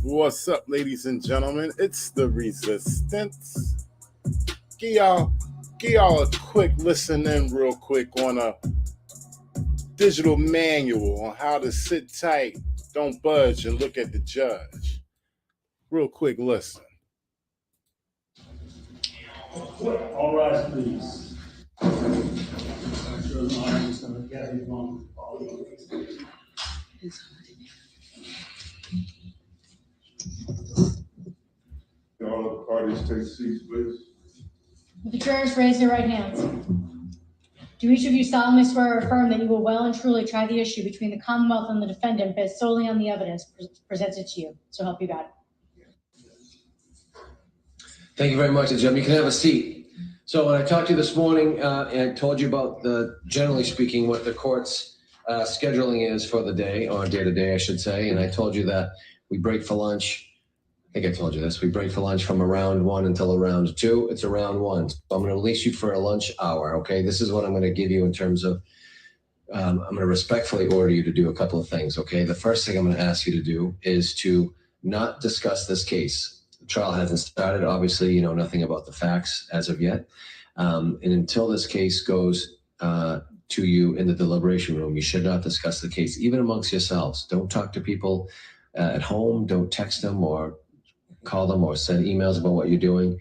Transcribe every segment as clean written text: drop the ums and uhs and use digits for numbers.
What's up, ladies and gentlemen? It's the Resistance. Give y'all a quick listen in real quick on a digital manual on how to sit tight, don't budge, and look at the judge. Real quick listen. All rise, please. I'm sure the audience is going to get it wrong. Can all of the parties take seats, please? Will the jurors raise their right hands? Do each of you solemnly swear or affirm that you will well and truly try the issue between the Commonwealth and the defendant based solely on the evidence presented to you? So help you God. Thank you very much, Jim. You can have a seat. So when I talked to you this morning, and I told you about generally speaking, what the court's scheduling is for the day, or day-to-day, I should say, and I told you that we break for lunch. I think I told you this. We break for lunch from around 1 until around 2. It's around 1. So I'm going to release you for a lunch hour, okay? This is what I'm going to give you in terms of, I'm going to respectfully order you to do a couple of things, okay? The first thing I'm going to ask you to do is to not discuss this case. The trial hasn't started. Obviously, you know nothing about the facts as of yet. And until this case goes to you in the deliberation room, you should not discuss the case, even amongst yourselves. Don't talk to people at home. Don't text them or call them or send emails about what you're doing.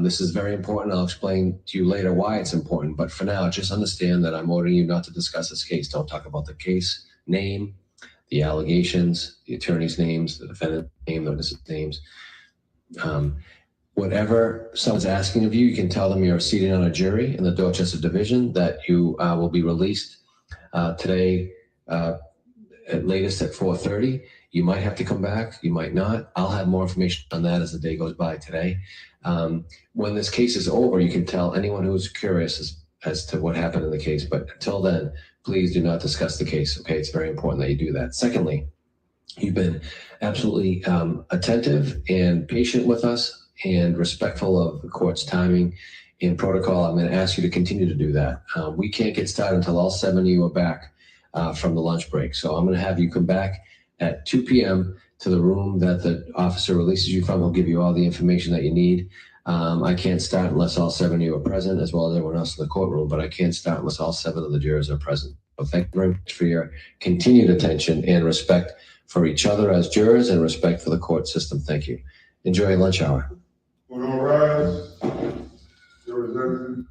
This is very important. I'll explain to you later why it's important. But for now, just understand that I'm ordering you not to discuss this case. Don't talk about the case name, the allegations, the attorney's names, the defendant's name, the witness's names. Whatever someone's asking of you, you can tell them you're seated on a jury in the Dorchester Division, that you will be released today at latest at 4:30. You might have to come back. You might not. I'll have more information on that as the day goes by today. When this case is over, you can tell anyone who's curious as to what happened in the case. But until then, please do not discuss the case. Okay, it's very important that you do that. Secondly, you've been absolutely attentive and patient with us and respectful of the court's timing and protocol. I'm going to ask you to continue to do that. We can't get started until all 7 of you are back from the lunch break. So I'm going to have you come back at 2 p.m. to the room that the officer releases you from. He'll give you all the information that you need. I can't start unless all 7 of you are present, as well as everyone else in the courtroom, but I can't start unless all 7 of the jurors are present. So thank you very much for your continued attention and respect for each other as jurors and respect for the court system. Thank you. Enjoy your lunch hour. Would all rise? Your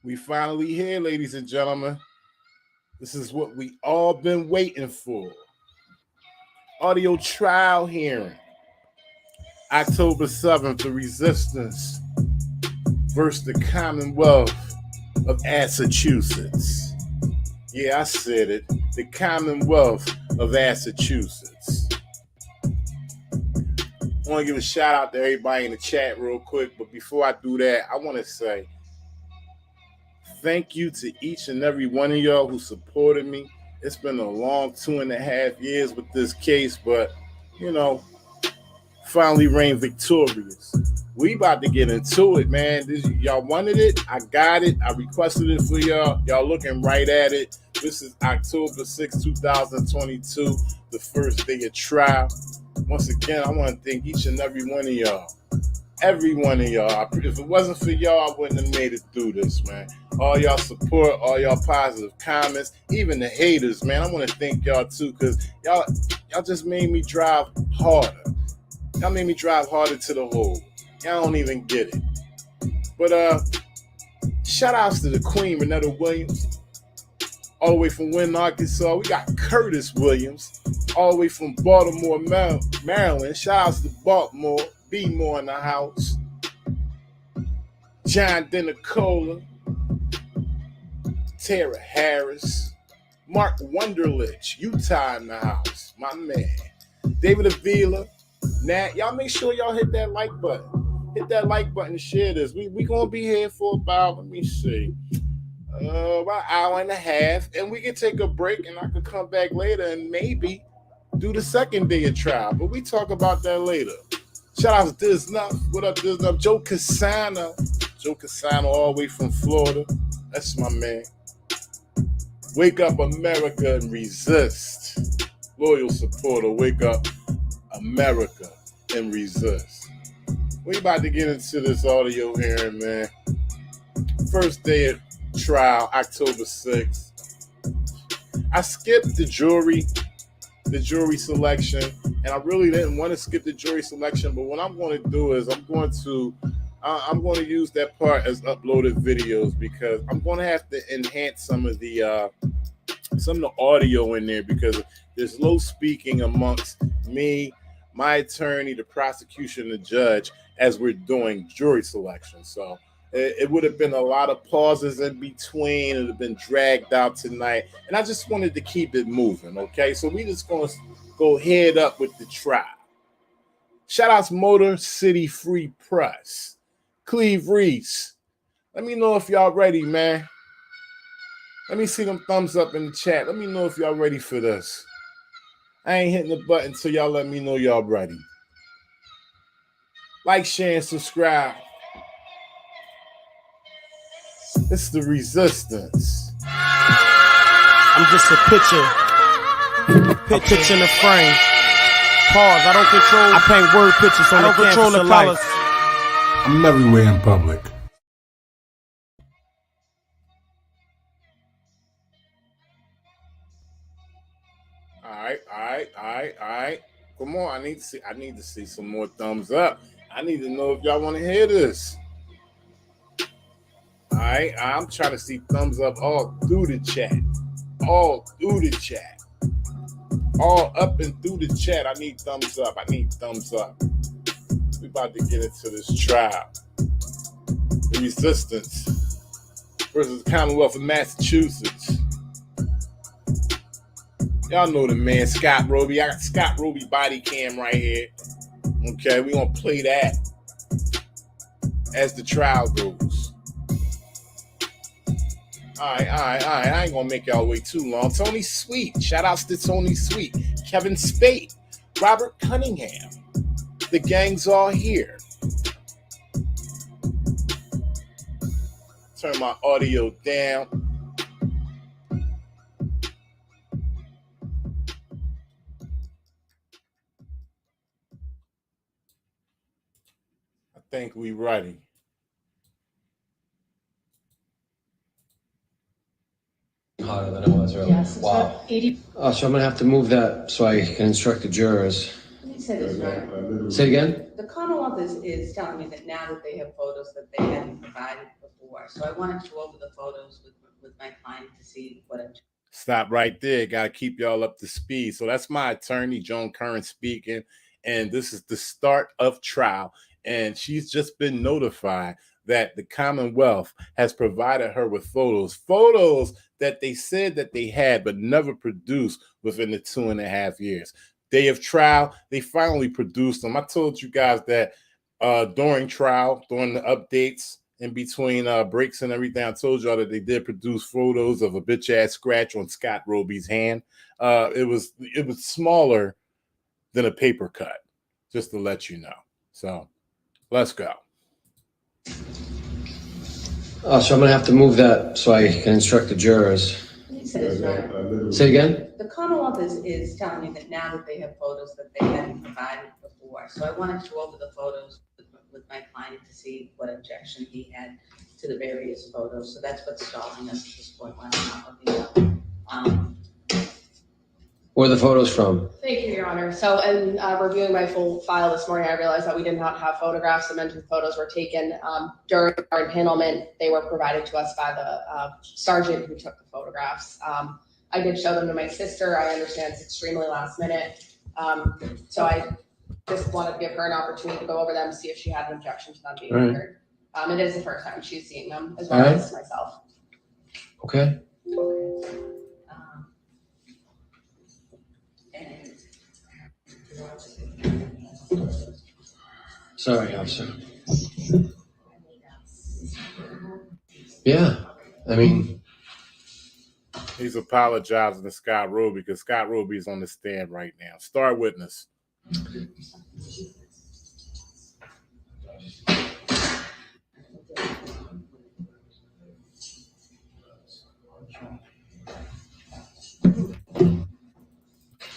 We finally here, ladies and gentlemen. This is what we all been waiting for. Audio trial hearing. October 7th, the Resistance versus the Commonwealth of Assachusetts. Yeah, I said it. The Commonwealth of Assachusetts. I want to give a shout out to everybody in the chat real quick, but before I do that, I want to say thank you to each and every one of y'all who supported me. It's been a long 2.5 years with this case, but, you know, finally reigned victorious. We about to get into it, man. Y'all wanted it. I got it. I requested it for y'all. Y'all looking right at it. This is October 6, 2022, the first day of trial. Once again, I want to thank each and every one of y'all. Every one of y'all. If it wasn't for y'all, I wouldn't have made it through this, man. All y'all support, all y'all positive comments, even the haters, man. I want to thank y'all too, because y'all just made me drive harder. Y'all made me drive harder to the hole. Y'all don't even get it. But shout outs to the Queen, Renetta Williams, all the way from Wynn, Arkansas. We got Curtis Williams, all the way from Baltimore, Maryland. Shout outs to Baltimore. Be more in the house. John Denicola, Tara Harris, Mark Wunderlich, Utah in the house, my man. David Avila, Nat, y'all make sure y'all hit that like button. Hit that like button and share this. We gonna be here for about, let me see, about an hour and a half, and we can take a break and I could come back later and maybe do the second day of trial, but we talk about that later. Shout out to Disnuff. What up, Disnuff? Joe Casano. Joe Casano all the way from Florida. That's my man. Wake up, America, and resist. loyal supporter. Wake up, America, and resist. We about to get into this audio hearing, man. First day of trial, October 6th. I skipped the jury selection, and I really didn't want to skip the jury selection. But what I'm going to do is I'm going to use that part as uploaded videos, because I'm going to have to enhance some of the audio in there, because there's low speaking amongst me, my attorney, the prosecution, the judge, as we're doing jury selection. So it would have been a lot of pauses in between. It would have been dragged out tonight, and I just wanted to keep it moving. Okay, so we just going to go head up with the trial. Shout out to Motor City Free Press, Cleve Reese. Let me know if y'all ready, man. Let me see them thumbs up in the chat. Let me know if y'all ready for this. I ain't hitting the button till y'all let me know y'all ready. Like, share, and subscribe. It's the resistance. I'm just a picture in the frame. Pause. I paint word pictures on the canvas of life. I'm everywhere in public. All right. Come on, I need to see some more thumbs up. I need to know if y'all want to hear this. All right, I'm trying to see thumbs up all through the chat. All up and through the chat. I need thumbs up. We about to get into this trial. The resistance versus the Commonwealth of Massachusetts. Y'all know the man, Scott Roby. I got Scott Roby body cam right here. Okay, we're going to play that as the trial goes. All right. I ain't going to make y'all wait too long. Tony Sweet. Shout outs to Tony Sweet. Kevin Spade. Robert Cunningham. The gang's all here. Turn my audio down. I think we ready. Harder than it was earlier. Yes, it's Wow. about 80. Oh, so I'm gonna have to move that so I can instruct the jurors. Let me say this, right? Say again? The Commonwealth is telling me that now that they have photos that they hadn't provided before. So I wanted to go over the photos with my client to see what it. Stop right there. Got to keep y'all up to speed. So that's my attorney, Joan Curran, speaking. And this is the start of trial. And she's just been notified that the Commonwealth has provided her with photos that they said that they had, but never produced within the 2.5 years. Day of trial, they finally produced them. I told you guys that during trial, during the updates, in between breaks and everything, I told y'all that they did produce photos of a bitch ass scratch on Scott Roby's hand. It was smaller than a paper cut, just to let you know. So let's go. Oh, so I'm gonna have to move that so I can instruct the jurors. Let me say this, right? Say again? The Commonwealth is telling me that now that they have photos that they hadn't provided before. So I wanted to go over the photos with my client to see what objection he had to the various photos. So that's what's stalling us at this point while I'm not looking up. Where are the photos from? Thank you, Your Honor. So in reviewing my full file this morning, I realized that we did not have photographs. The mentioned photos were taken during our impanelment. They were provided to us by the sergeant who took the photographs. I did show them to my sister. I understand it's extremely last minute. So I just wanted to give her an opportunity to go over them, see if she had an objection to them being rendered. It is the first time she's seeing them, as well as myself. Okay. Sorry, officer. Yeah, I mean, he's apologizing to Scott Roby because Scott Roby is on the stand right now. Star witness.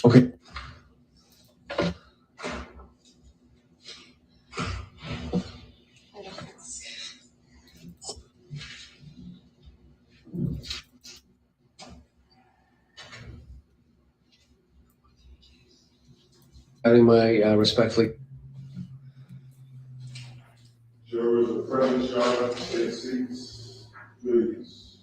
Okay. Adding my respectfully. Jurors are present, shall take seats, please.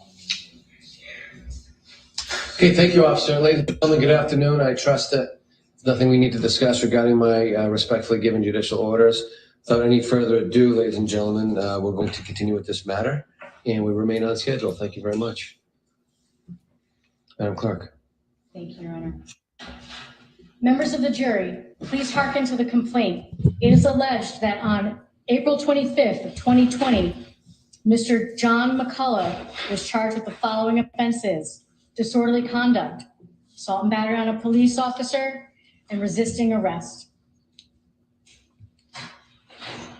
Okay, thank you, officer. Ladies and gentlemen, good afternoon. I trust that there's nothing we need to discuss regarding my respectfully given judicial orders. Without any further ado, ladies and gentlemen, we're going to continue with this matter, and we remain on schedule. Thank you very much. Madam Clerk. Thank you, Your Honor. Members of the jury, please hearken to the complaint. It is alleged that on April 25th of 2020, Mr. John McCullough was charged with the following offenses: disorderly conduct, assault and battery on a police officer, and resisting arrest.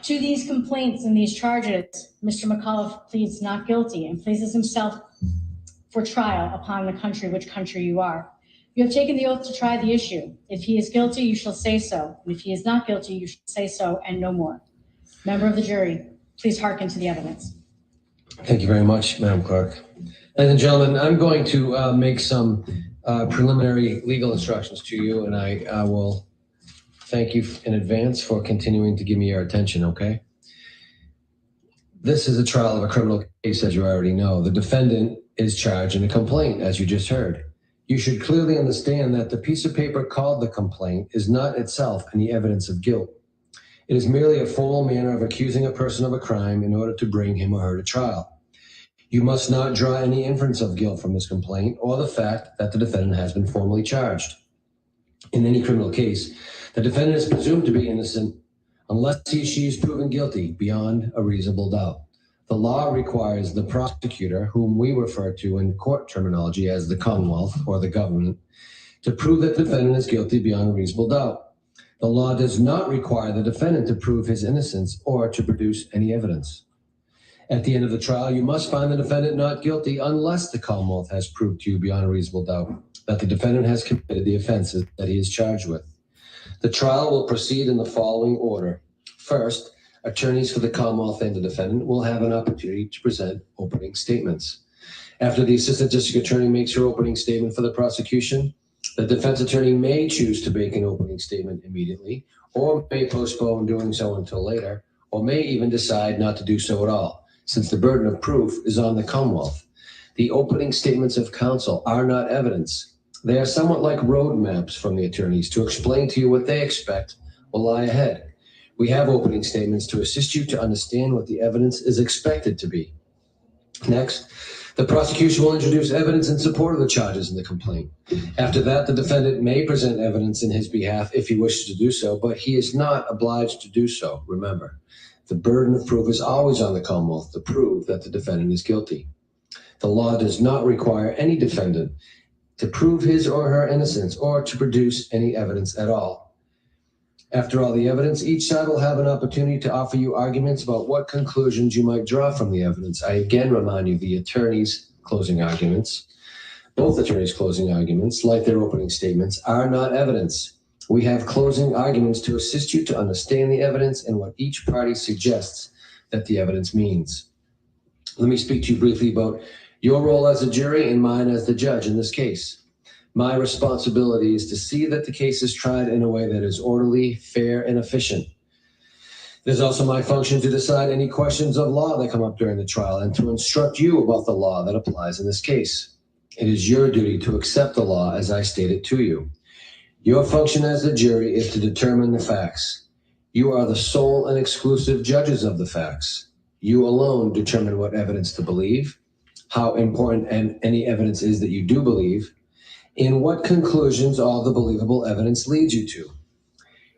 To these complaints and these charges, Mr. McCullough pleads not guilty and places himself for trial upon the country, which country you are. You have taken the oath to try the issue. If he is guilty, you shall say so. And if he is not guilty, you shall say so and no more. Member of the jury, please hearken to the evidence. Thank you very much, Madam Clerk. Ladies and gentlemen, I'm going to make some preliminary legal instructions to you, and I will thank you in advance for continuing to give me your attention, okay? This is a trial of a criminal case, as you already know. The defendant is charged in a complaint, as you just heard. You should clearly understand that the piece of paper called the complaint is not itself any evidence of guilt. It is merely a formal manner of accusing a person of a crime in order to bring him or her to trial. You must not draw any inference of guilt from this complaint or the fact that the defendant has been formally charged. In any criminal case, the defendant is presumed to be innocent unless he or she is proven guilty beyond a reasonable doubt. The law requires the prosecutor, whom we refer to in court terminology as the Commonwealth or the government, to prove that the defendant is guilty beyond a reasonable doubt. The law does not require the defendant to prove his innocence or to produce any evidence. At the end of the trial, you must find the defendant not guilty unless the Commonwealth has proved to you beyond a reasonable doubt that the defendant has committed the offenses that he is charged with. The trial will proceed in the following order. First, attorneys for the Commonwealth and the defendant will have an opportunity to present opening statements. After the Assistant District Attorney makes her opening statement for the prosecution, the defense attorney may choose to make an opening statement immediately, or may postpone doing so until later, or may even decide not to do so at all, since the burden of proof is on the Commonwealth. The opening statements of counsel are not evidence. They are somewhat like road maps from the attorneys to explain to you what they expect will lie ahead. We have opening statements to assist you to understand what the evidence is expected to be. Next, the prosecution will introduce evidence in support of the charges in the complaint. After that, the defendant may present evidence in his behalf if he wishes to do so, but he is not obliged to do so. Remember, the burden of proof is always on the Commonwealth to prove that the defendant is guilty. The law does not require any defendant to prove his or her innocence or to produce any evidence at all. After all the evidence, each side will have an opportunity to offer you arguments about what conclusions you might draw from the evidence. I again remind you the attorney's closing arguments, both attorneys' closing arguments, like their opening statements, are not evidence. We have closing arguments to assist you to understand the evidence and what each party suggests that the evidence means. Let me speak to you briefly about your role as a jury and mine as the judge in this case. My responsibility is to see that the case is tried in a way that is orderly, fair, and efficient. It is also my function to decide any questions of law that come up during the trial and to instruct you about the law that applies in this case. It is your duty to accept the law as I stated to you. Your function as the jury is to determine the facts. You are the sole and exclusive judges of the facts. You alone determine what evidence to believe, how important any evidence is that you do believe, in what conclusions all the believable evidence leads you to.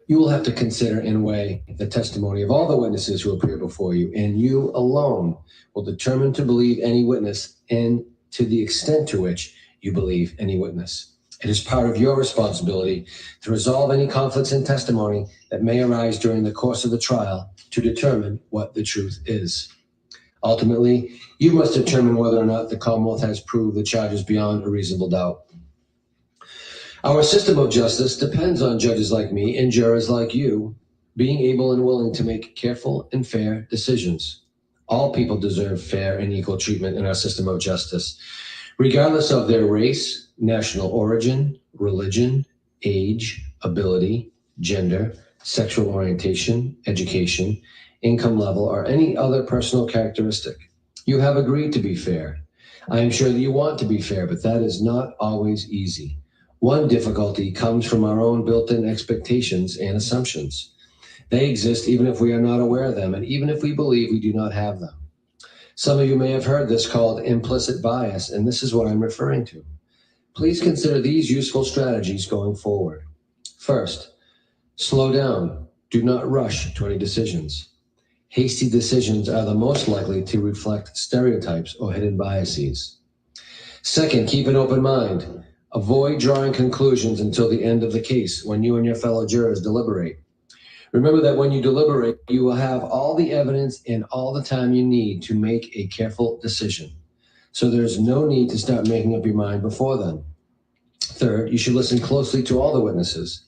You will have to consider and weigh the testimony of all the witnesses who appear before you, and you alone will determine to believe any witness and to the extent to which you believe any witness. It is part of your responsibility to resolve any conflicts in testimony that may arise during the course of the trial to determine what the truth is. Ultimately, you must determine whether or not the Commonwealth has proved the charges beyond a reasonable doubt. Our system of justice depends on judges like me and jurors like you being able and willing to make careful and fair decisions. All people deserve fair and equal treatment in our system of justice, regardless of their race, national origin, religion, age, ability, gender, sexual orientation, education, income level, or any other personal characteristic. You have agreed to be fair. I am sure that you want to be fair, but that is not always easy. One difficulty comes from our own built-in expectations and assumptions. They exist even if we are not aware of them, and even if we believe we do not have them. Some of you may have heard this called implicit bias, and this is what I'm referring to. Please consider these useful strategies going forward. First, slow down. Do not rush to any decisions. Hasty decisions are the most likely to reflect stereotypes or hidden biases. Second, keep an open mind. Avoid drawing conclusions until the end of the case when you and your fellow jurors deliberate. Remember that when you deliberate, you will have all the evidence and all the time you need to make a careful decision. So there's no need to start making up your mind before then. Third, you should listen closely to all the witnesses.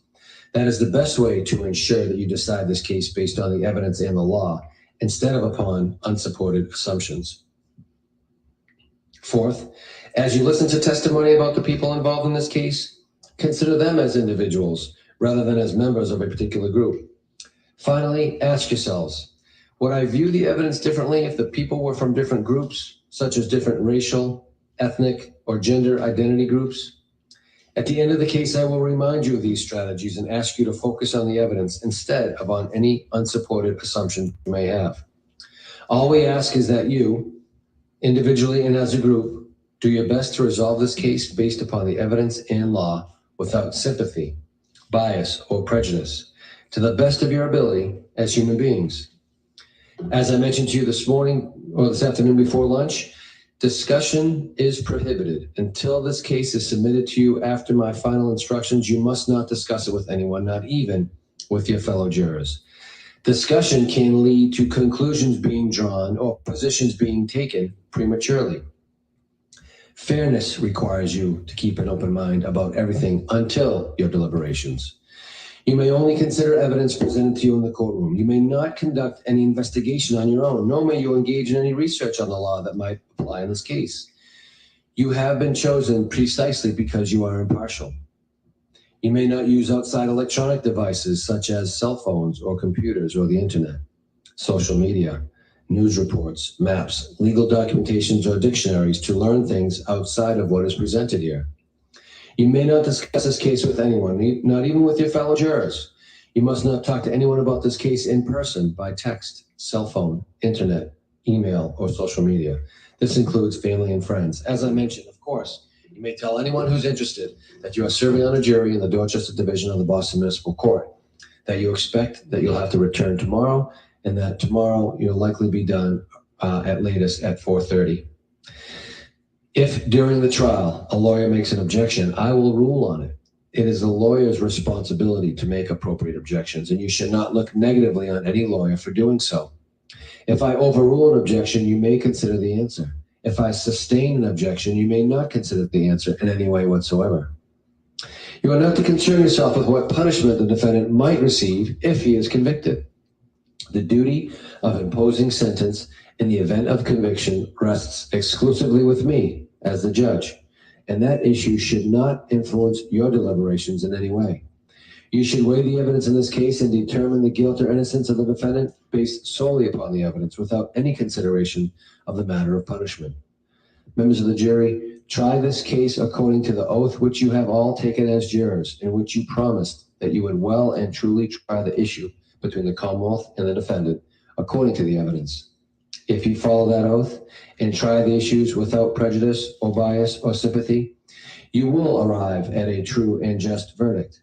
That is the best way to ensure that you decide this case based on the evidence and the law, instead of upon unsupported assumptions. Fourth, as you listen to testimony about the people involved in this case, consider them as individuals rather than as members of a particular group. Finally, ask yourselves, would I view the evidence differently if the people were from different groups, such as different racial, ethnic, or gender identity groups? At the end of the case, I will remind you of these strategies and ask you to focus on the evidence instead of on any unsupported assumptions you may have. All we ask is that you, individually and as a group, do your best to resolve this case based upon the evidence and law without sympathy, bias, or prejudice, to the best of your ability as human beings. As I mentioned to you this morning or this afternoon before lunch, discussion is prohibited. Until this case is submitted to you after my final instructions, you must not discuss it with anyone, not even with your fellow jurors. Discussion can lead to conclusions being drawn or positions being taken prematurely. Fairness requires you to keep an open mind about everything until your deliberations. You may only consider evidence presented to you in the courtroom. You may not conduct any investigation on your own, nor may you engage in any research on the law that might apply in this case. You have been chosen precisely because you are impartial. You may not use outside electronic devices such as cell phones or computers or the internet, social media, news reports, maps, legal documentations, or dictionaries to learn things outside of what is presented here. You may not discuss this case with anyone, not even with your fellow jurors. You must not talk to anyone about this case in person, by text, cell phone, internet, email, or social media. This includes family and friends. As I mentioned, of course, you may tell anyone who's interested that you are serving on a jury in the Dorchester Division of the Boston Municipal Court, that you expect that you'll have to return tomorrow, and that tomorrow you'll likely be done at latest at 4:30. If during the trial a lawyer makes an objection, I will rule on it. It is the lawyer's responsibility to make appropriate objections, and you should not look negatively on any lawyer for doing so. If I overrule an objection, you may consider the answer. If I sustain an objection, you may not consider the answer in any way whatsoever. You are not to concern yourself with what punishment the defendant might receive if he is convicted. The duty of imposing sentence in the event of conviction rests exclusively with me as the judge, and that issue should not influence your deliberations in any way. You should weigh the evidence in this case and determine the guilt or innocence of the defendant based solely upon the evidence without any consideration of the matter of punishment. Members of the jury, try this case according to the oath which you have all taken as jurors, in which you promised that you would well and truly try the issue between the Commonwealth and the defendant according to the evidence. If you follow that oath and try the issues without prejudice or bias or sympathy, you will arrive at a true and just verdict.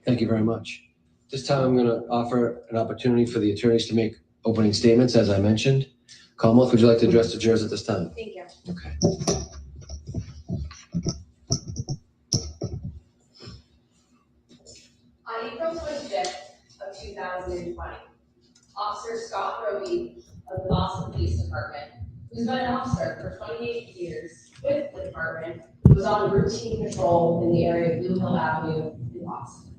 Thank you very much. This time I'm going to offer an opportunity for the attorneys to make opening statements, as I mentioned. Commonwealth, would you like to address the jurors at this time? Thank you. Okay. On April 25th of 2020, Officer Scott Roby of the Boston Police Department, who's been an officer for 28 years with the department, was on routine patrol in the area of Blue Hill Avenue in Boston.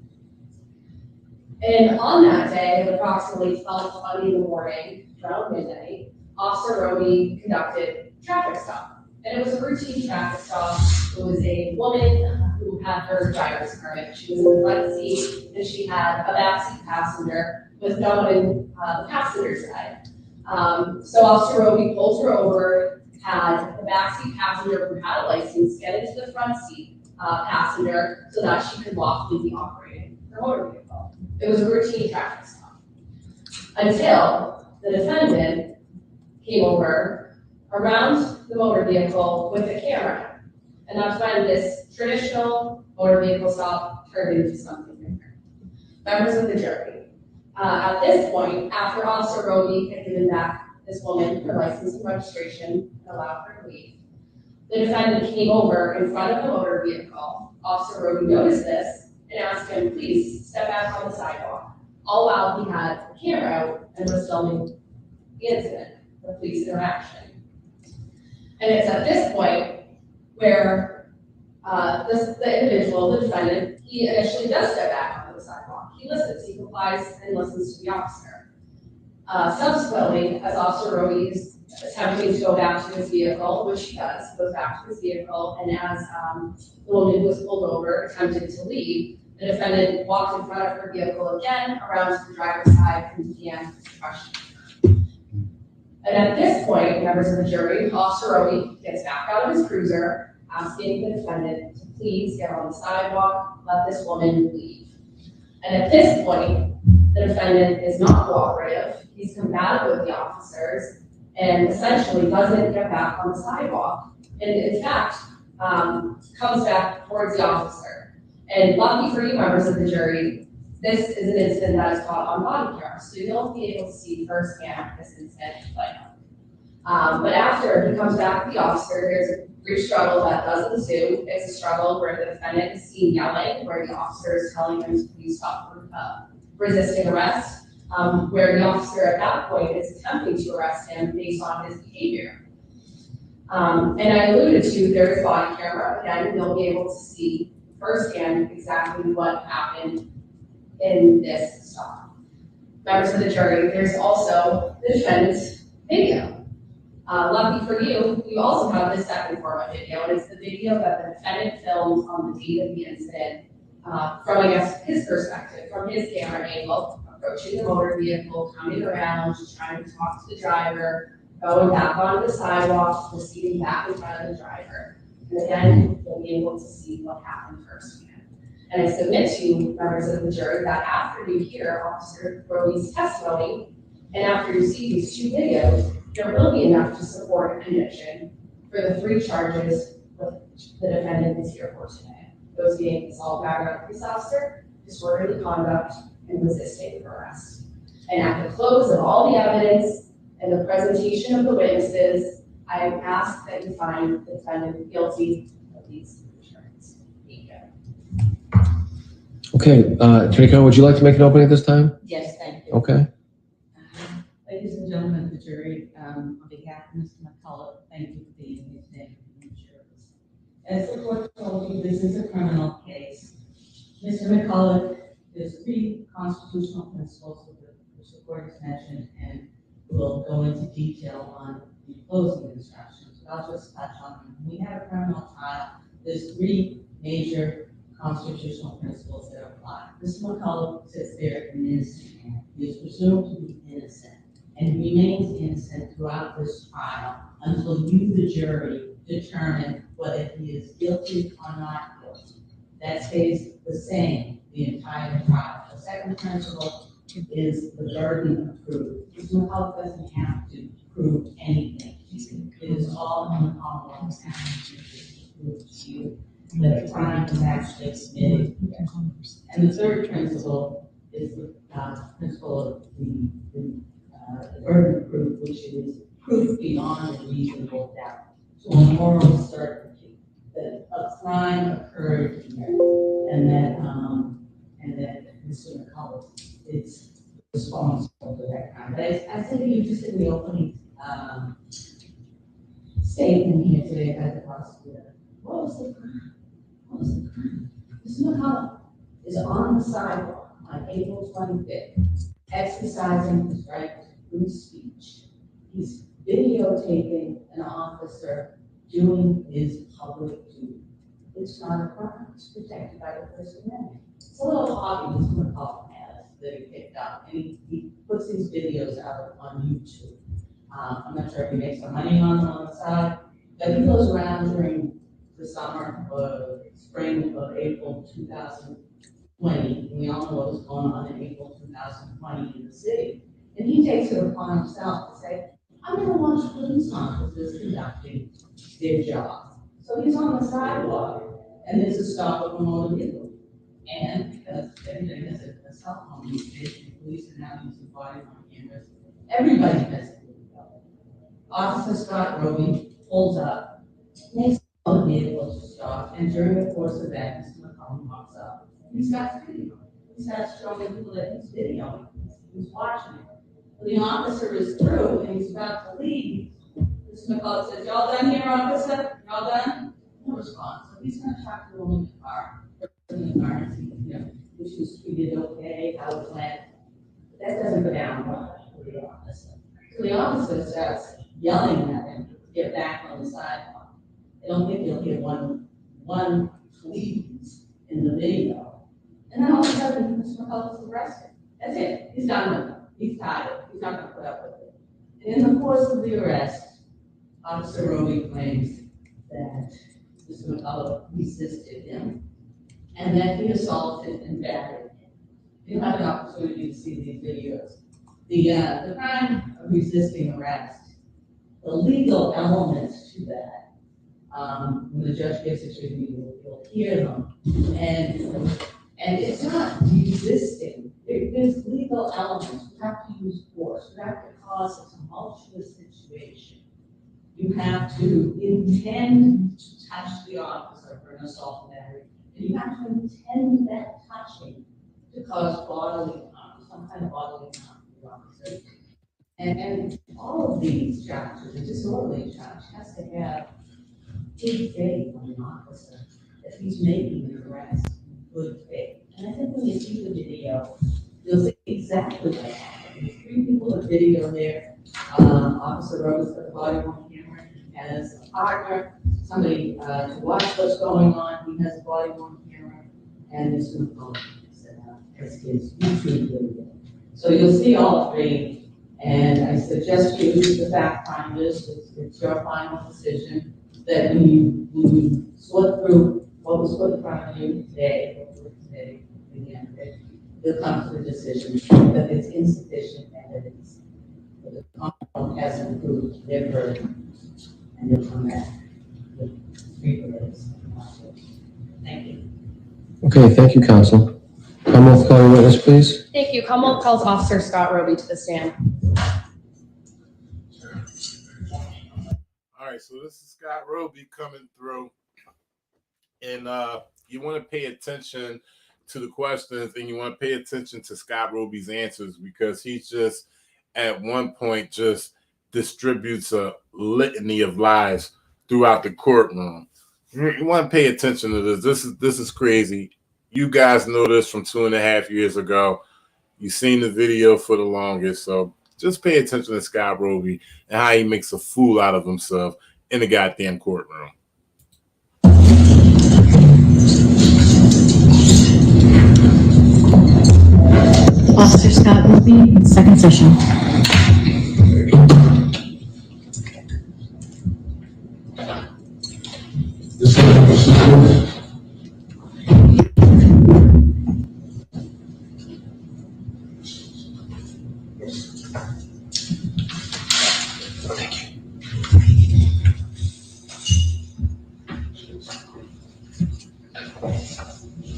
And on that day, at approximately 12:20 in the morning, around midnight, Officer Roby conducted a traffic stop. And it was a routine traffic stop. It was a woman who had her driver's permit. She was in the front seat, and she had a backseat passenger with no one in the passenger side. So Officer Roby pulled her over, had the backseat passenger who had a license get into the front seat passenger so that she could lawfully be operating her motor vehicle. It was a routine traffic stop. Until the defendant came over around the motor vehicle with a camera. And that's when this traditional motor vehicle stop turned into something different. Members of the jury, at this point, after Officer Roby had given back this woman her license and registration and allowed her to leave, the defendant came over in front of the motor vehicle. Officer Roby noticed this and asked him, please step back on the sidewalk, all while he had the camera out and was filming the incident, the police interaction. And it's at this point where the individual, the defendant, he initially does step back onto the sidewalk. He listens, he complies and listens to the officer. Subsequently, as Officer Roby is attempting to go back to his vehicle, which he does, he goes back to his vehicle, and as the woman who was pulled over attempted to leave, the defendant walked in front of her vehicle again, around to the driver's side, and began to question her. And at this point, members of the jury, Officer Roby gets back out of his cruiser, asking the defendant to please get on the sidewalk, let this woman leave. And at this point, the defendant is not cooperative. He's combative with the officers and essentially doesn't get back on the sidewalk. And in fact, comes back towards the officer. And lucky for you, members of the jury, this is an incident that is caught on body camera, so you'll be able to see firsthand this incident play out. But after he comes back with the officer, there's a brief struggle that does ensue. It's a struggle where the defendant is seen yelling, where the officer is telling him to please stop resisting arrest, where the officer at that point is attempting to arrest him based on his behavior. And I alluded to there is body camera. Again, you'll be able to see firsthand exactly what happened in this stop. Members of the jury, there's also the defendant's video. Lucky for you, you also have this second form of video, and it's the video that the defendant filmed on the date of the incident from, I guess, his perspective, from his camera angle, approaching the motor vehicle, coming around, just trying to talk to the driver, going back onto the sidewalk, proceeding back in front of the driver. And again, you'll be able to see what happened firsthand. And I submit to you, members of the jury, that after you hear Officer Roby's testimony, and after you see these two videos, there will be enough to support a conviction for the 3 charges that the defendant is here for today. Those being assault battery on a police officer, disorderly conduct, and resisting arrest. And at the close of all the evidence and the presentation of the witnesses, I ask that you find the defendant guilty of these charges. Thank you. Okay, Attorney Khan, would you like to make an opening at this time? Yes, thank you. Okay. Ladies and gentlemen of the jury, on behalf of Mr. McCullough, thank you for being here today. As the court told you, this is a criminal case. Mr. McCullough, there's 3 constitutional principles which the court has mentioned, and we'll go into detail on the closing instructions. But I'll just touch on them. When we have a criminal trial, there's 3 major constitutional principles that apply. Mr. McCullough sits there an innocent man. He is presumed to be innocent and remains innocent throughout this trial until you, the jury, determine whether he is guilty or not guilty. That stays the same the entire trial. The second principle is the burden of proof. Mr. McCullough doesn't have to prove anything. It is all in the Commonwealth's hands to prove to you that the crime is actually committed. And the third principle is the principle of the burden of proof, which is proof beyond a reasonable doubt, to a moral certainty that a crime occurred here, and that Mr. McCullough is responsible for that crime. But I said to you just in the opening statement here today as a prosecutor, What was the crime? What was the crime? Mr. McCullough is on the sidewalk on April 25th, exercising his right to free speech. He's videotaping an officer doing his public duty. It's not a crime. It's protected by the First Amendment. It's a little hobby Mr. McCullough has that he picked up, and he puts these videos out on YouTube. I'm not sure if he makes some money on them on the side, but he goes around during the summer or spring of April 2020, and we all know what was going on in April 2020 in the city. And he takes it upon himself to say, I'm going to watch police officers conducting their job. So he's on the sidewalk, and there's a stop of a motor vehicle. And because everybody has a cell phone these days, the police are now using body-worn cameras. Everybody has a video. Officer Scott Roby pulls up, makes the vehicle to stop, and during the course of that, Mr. McCullough walks up. He starts videoing. He starts showing people that he's videoing. He's watching it. When the officer is through and he's about to leave, Mr. McCullough says, "Y'all done here, officer? Y'all done?" No response. So he's going to talk to the woman in the car. In the car and see, if she was treated okay, how it went. That doesn't go down well with the officer. So the officer starts yelling at him to get back on the sidewalk. I don't think you'll hear one please in the video. And then all of a sudden, Mr. McCullough's arrested. That's it. He's done with it. He's tired. He's not going to put up with it. And in the course of the arrest, Officer Roby claims that Mr. McCullough resisted him and that he assaulted and battered him. You have an opportunity to see these videos. The crime of resisting arrest, the legal elements to that, when the judge gives it to you, you'll hear them. And it's not resisting. There's legal elements. You have to use force. You have to cause a tumultuous situation. You have to intend to touch the officer for an assault and battery. And you have to intend that touching to cause bodily harm, some kind of bodily harm to the officer. And all of these charges, the disorderly charge has to have good faith on the officer that he's making an arrest in good faith. And I think when you see the video, you'll see exactly what happened. There's 3 people with video there. Officer Roby's got a body-worn camera. He has a partner, somebody to watch what's going on. He has a body-worn camera. And Mr. McCullough has his YouTube video. So you'll see all 3. And I suggest you use the fact finders. It's your final decision that when you sort through what was put in front of you today, again, you'll come to the decision that it's insufficient evidence. That the Commonwealth hasn't proved their burden, and you'll come back with 3 delays. Thank you. Okay, thank you, counsel. Commonwealth calling witness, please. Thank you. Commonwealth calls Officer Scott Roby to the stand. All right, so this is Scott Roby coming through, and you want to pay attention to the questions, and you want to pay attention to Scott Roby's answers, because he's just at one point just distributes a litany of lies throughout the courtroom. You want to pay attention to this. This is crazy. You guys know this from 2.5 years ago. You've seen the video for the longest, so just pay attention to Scott Roby and how he makes a fool out of himself in the goddamn courtroom. Officer Scott Roby, second session.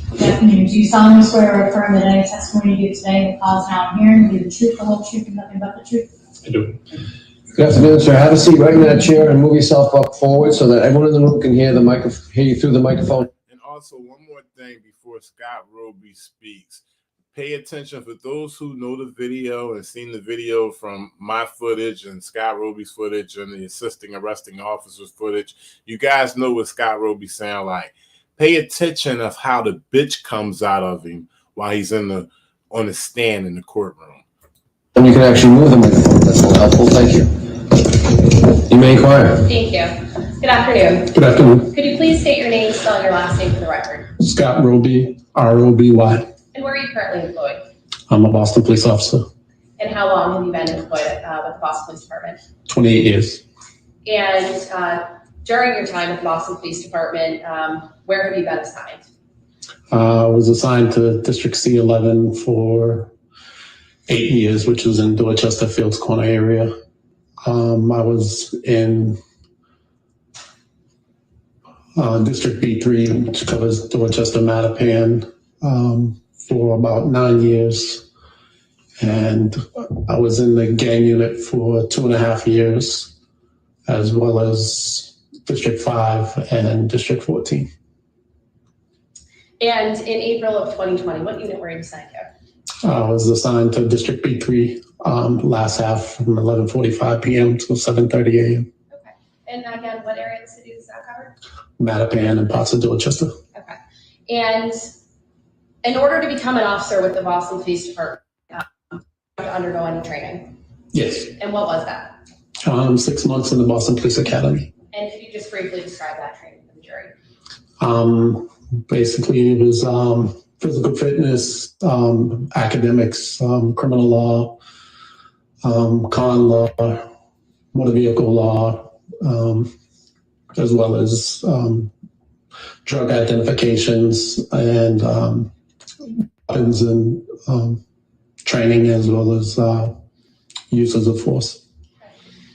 Good afternoon. Do you solemnly swear or affirm that any testimony you give today in the cause now and hearing will be the truth, the whole truth, and nothing but the truth? I do. Good afternoon, sir. Have a seat right in that chair and move yourself up forward so that everyone in the room can hear you through the microphone. And also, one more thing before Scott Roby speaks. pay attention for those who know the video and seen the video from my footage and Scott Roby's footage and the assisting arresting officer's footage. You guys know what Scott Roby sound like. Pay attention of how the bitch comes out of him while he's on the stand in the courtroom. And you can actually move the microphone. That's all helpful. Thank you. You may inquire. Thank you. Good afternoon. Good afternoon. Could you please state your name, spell your last name for the record? Scott Roby, R-O-B-Y. And where are you currently employed? I'm a Boston police officer, And how long have you been employed with the Boston Police Department? 28 years. And during your time with the Boston Police Department, where have you been assigned? I was assigned to District C11 for 8 years, which was in Dorchester Fields Corner area. I was in District B3, which covers Dorchester, Mattapan, for about 9 years. And I was in the gang unit for 2.5 years, as well as District 5 and District 14. And in April of 2020, what unit were you assigned to? I was assigned to District B3 last half from 11:45 p.m. to 7:30 a.m. Okay. And again, what area of the city does that cover? Mattapan and parts of Dorchester. Okay. And in order to become an officer with the Boston Police Department, you have to undergo any training. Yes. And what was that? 6 months in the Boston Police Academy. And could you just briefly describe that training to the jury? Basically, it was physical fitness, academics, criminal law, con law, motor vehicle law, as well as drug identifications and weapons and training, as well as uses of force.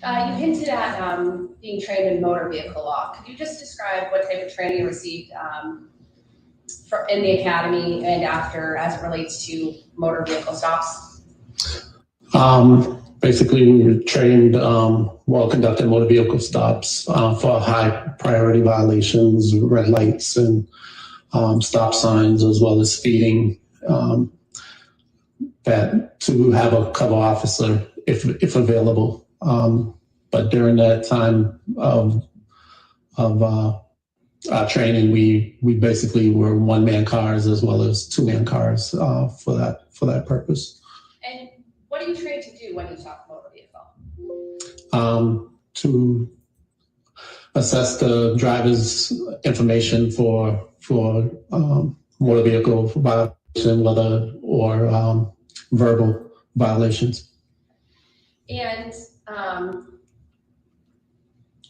You hinted at being trained in motor vehicle law. Could you just describe what type of training you received in the academy and after, as it relates to motor vehicle stops? Basically, we were trained while conducting motor vehicle stops for high priority violations, red lights and stop signs, as well as speeding, that to have a cover officer if available. But during that time of our training, we basically were one-man cars as well as two-man cars for that purpose. And what are you trained to do when you stop a motor vehicle? To assess the driver's information for motor vehicle violation, whether or verbal violations. And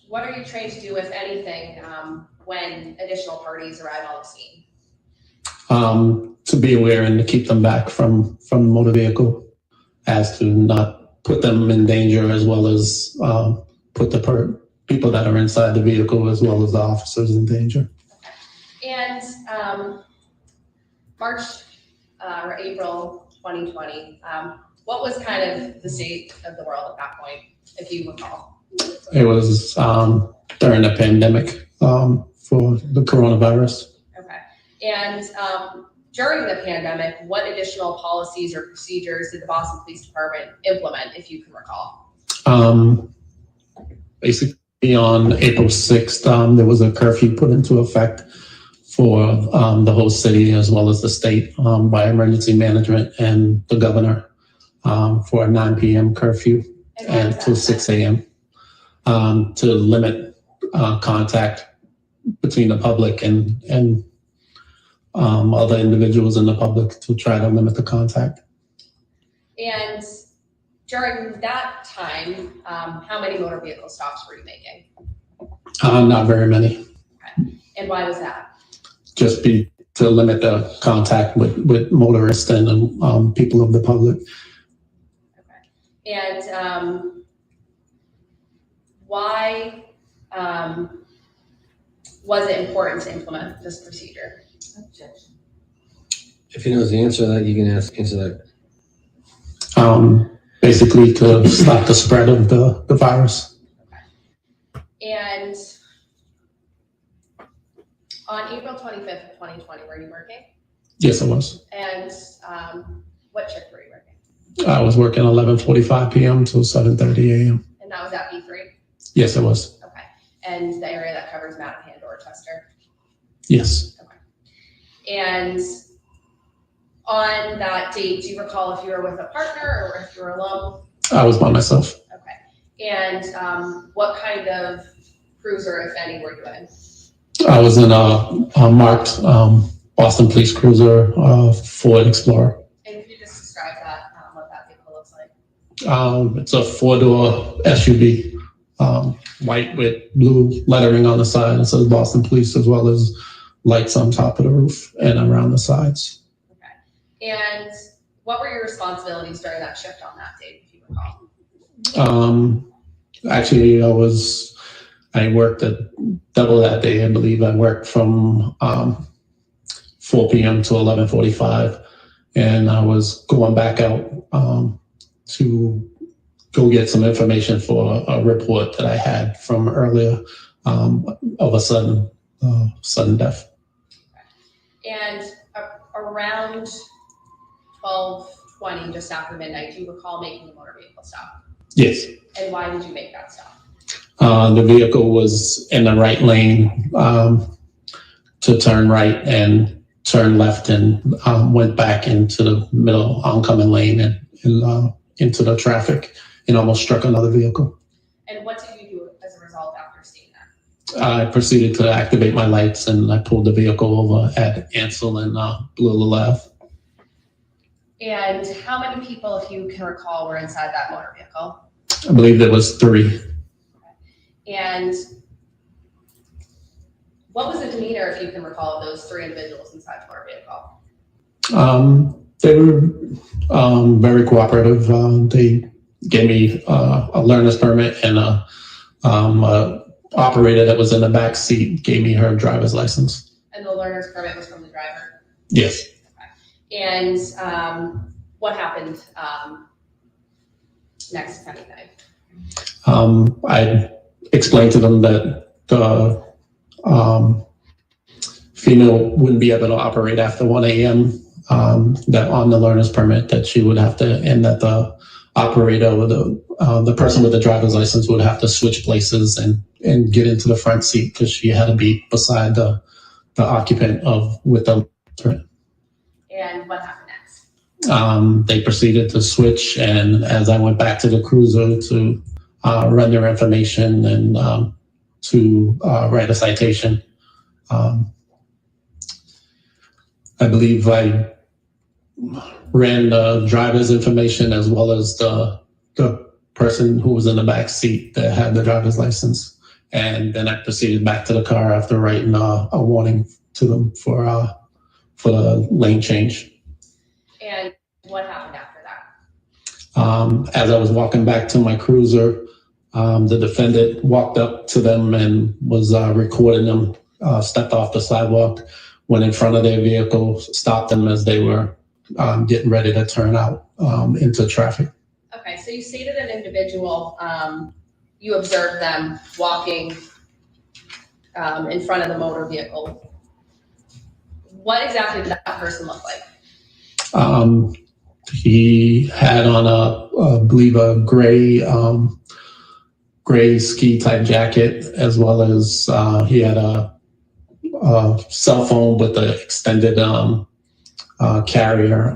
what are you trained to do, if anything, when additional parties arrive on the scene? To be aware and to keep them back from the motor vehicle, as to not put them in danger, as well as put the people that are inside the vehicle as well as the officers in danger. And March or April 2020, what was kind of the state of the world at that point, if you recall? It was during the pandemic for the coronavirus. Okay. And during the pandemic, what additional policies or procedures did the Boston Police Department implement, if you can recall? Basically, on April 6th, there was a curfew put into effect for the whole city as well as the state by emergency management and the governor for a 9 p.m. curfew until 6 a.m. To limit contact between the public and other individuals in the public, to try to limit the contact. And during that time, how many motor vehicle stops were you making? Not very many. Okay. And why was that? Just to limit the contact with motorists and people of the public. Okay. And why was it important to implement this procedure? Objection. If he knows the answer to that, you can answer that. Basically to stop the spread of the virus. Okay. And on April 25th of 2020, were you working? Yes, I was. And what shift were you working? I was working 11:45 p.m. to 7:30 a.m. And that was at B3? Yes, it was. Okay. And the area that covers Mattapan, Dorchester? Yes. Okay. And on that date, do you recall if you were with a partner or if you were alone? I was by myself. Okay. And what kind of cruiser, if any, were you in? I was in a marked Boston Police Cruiser, Ford Explorer. And can you just describe that, what that vehicle looks like? It's a four-door SUV, white with blue lettering on the side. It says Boston Police, as well as lights on top of the roof and around the sides. Okay. And what were your responsibilities during that shift on that date, if you recall? Actually, I worked at double that day. I believe I worked from 4 p.m. to 11:45, and I was going back out to go get some information for a report that I had from earlier of a sudden death. And around 12:20, just after midnight, do you recall making a motor vehicle stop? Yes. And why did you make that stop? The vehicle was in the right lane to turn right and turn left, and went back into the middle oncoming lane and into the traffic and almost struck another vehicle. And what did you do as a result after seeing that? I proceeded to activate my lights, and I pulled the vehicle over at Ansel and Blue Ave. And how many people, if you can recall, were inside that motor vehicle? I believe there was 3. And what was the demeanor, if you can recall, of those 3 individuals inside the motor vehicle? They were very cooperative. They gave me a learner's permit, and a operator that was in the back seat gave me her driver's license. And the learner's permit was from the driver? Yes. Okay. And what happened next, if anything? I explained to them that the female wouldn't be able to operate after 1 a.m. That on the learner's permit that she would have to, and that the operator or the person with the driver's license would have to switch places and get into the front seat because she had to be beside the occupant with the permit. And what happened next? They proceeded to switch, and as I went back to the cruiser to render information and to write a citation, I believe I ran the driver's information as well as the person who was in the back seat that had the driver's license. And then I proceeded back to the car after writing a warning to them for the lane change. And what happened after that? As I was walking back to my cruiser, the defendant walked up to them and was recording them, stepped off the sidewalk, went in front of their vehicle, stopped them as they were getting ready to turn out into traffic. Okay, so you stated an individual, you observed them walking in front of the motor vehicle. What exactly did that person look like? He had on I believe a gray ski type jacket, as well as he had a cell phone with the extended carrier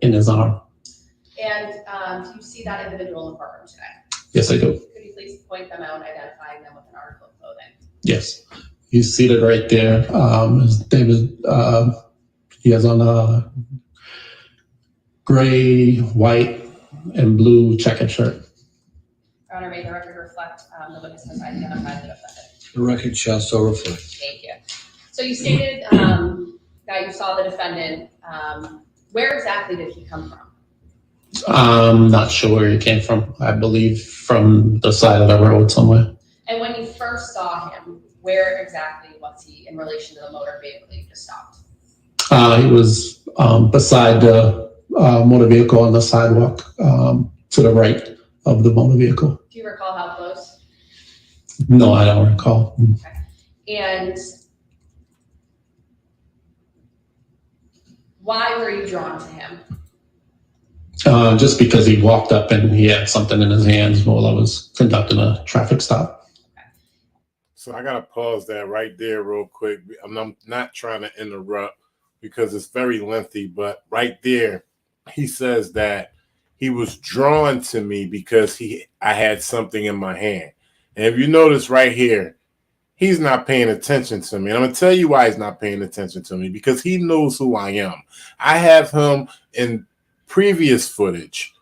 in his arm. And do you see that individual in the courtroom today? Yes, I do. Could you please point them out, identifying them with an article of clothing? Yes, he's seated right there. His name is, he has on a gray, white, and blue checkered shirt. Your Honor, may the record reflect the witness has identified the defendant. The record shall so reflect. Thank you. So you stated that you saw the defendant. Where exactly did he come from? I'm not sure where he came from. I believe from the side of the road somewhere. And when you first saw him, where exactly was he in relation to the motor vehicle you just stopped? He was beside the motor vehicle on the sidewalk to the right of the motor vehicle. Do you recall how close? No, I don't recall. Okay. And Why were you drawn to him? Just because he walked up and he had something in his hands while I was conducting a traffic stop. So I gotta pause that right there real quick. I'm not trying to interrupt because it's very lengthy, but right there, he says that he was drawn to me because I had something in my hand. And if you notice right here, he's not paying attention to me. And I'm gonna tell you why he's not paying attention to me, because he knows who I am. I have him in previous footage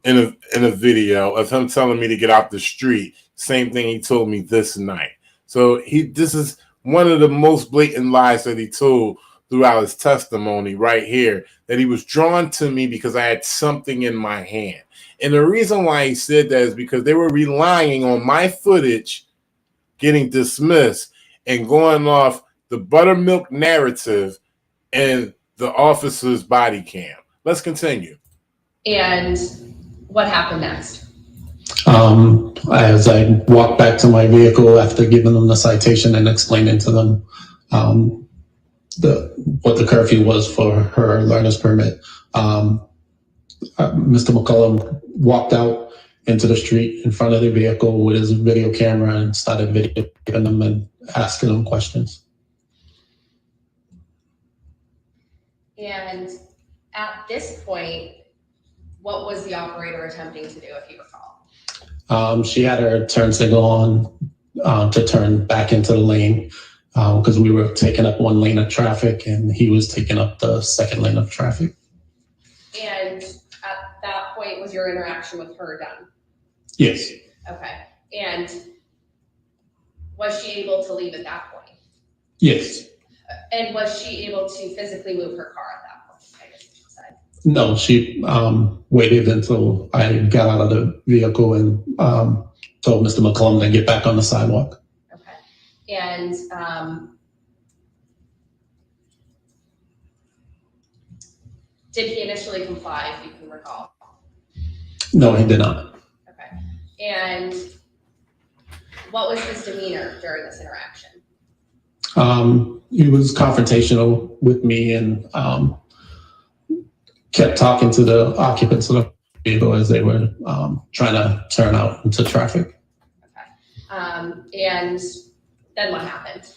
in a video of him telling me to get out the street. Same thing he told me this night. So this is one of the most blatant lies that he told throughout his testimony right here, that he was drawn to me because I had something in my hand. And the reason why he said that is because they were relying on my footage getting dismissed and going off the buttermilk narrative and the officer's body cam. Let's continue. And what happened next? As I walked back to my vehicle after giving them the citation and explaining to them what the curfew was for her learner's permit, Mr. McCullum walked out into the street in front of the vehicle with his video camera and started videoing them and asking them questions. And at this point, what was the operator attempting to do, if you recall? She had her turn signal on to turn back into the lane because we were taking up one lane of traffic and he was taking up the second lane of traffic. And at that point, was your interaction with her done? Yes. Okay. And was she able to leave at that point? Yes. And was she able to physically move her car at that point, I guess you should say? No, she waited until I got out of the vehicle and told Mr. McCullum to get back on the sidewalk. Okay. And did he initially comply, if you can recall? No, he did not. Okay. And what was his demeanor during this interaction? He was confrontational with me and kept talking to the occupants of the vehicle as they were trying to turn out into traffic. Okay. And then what happened?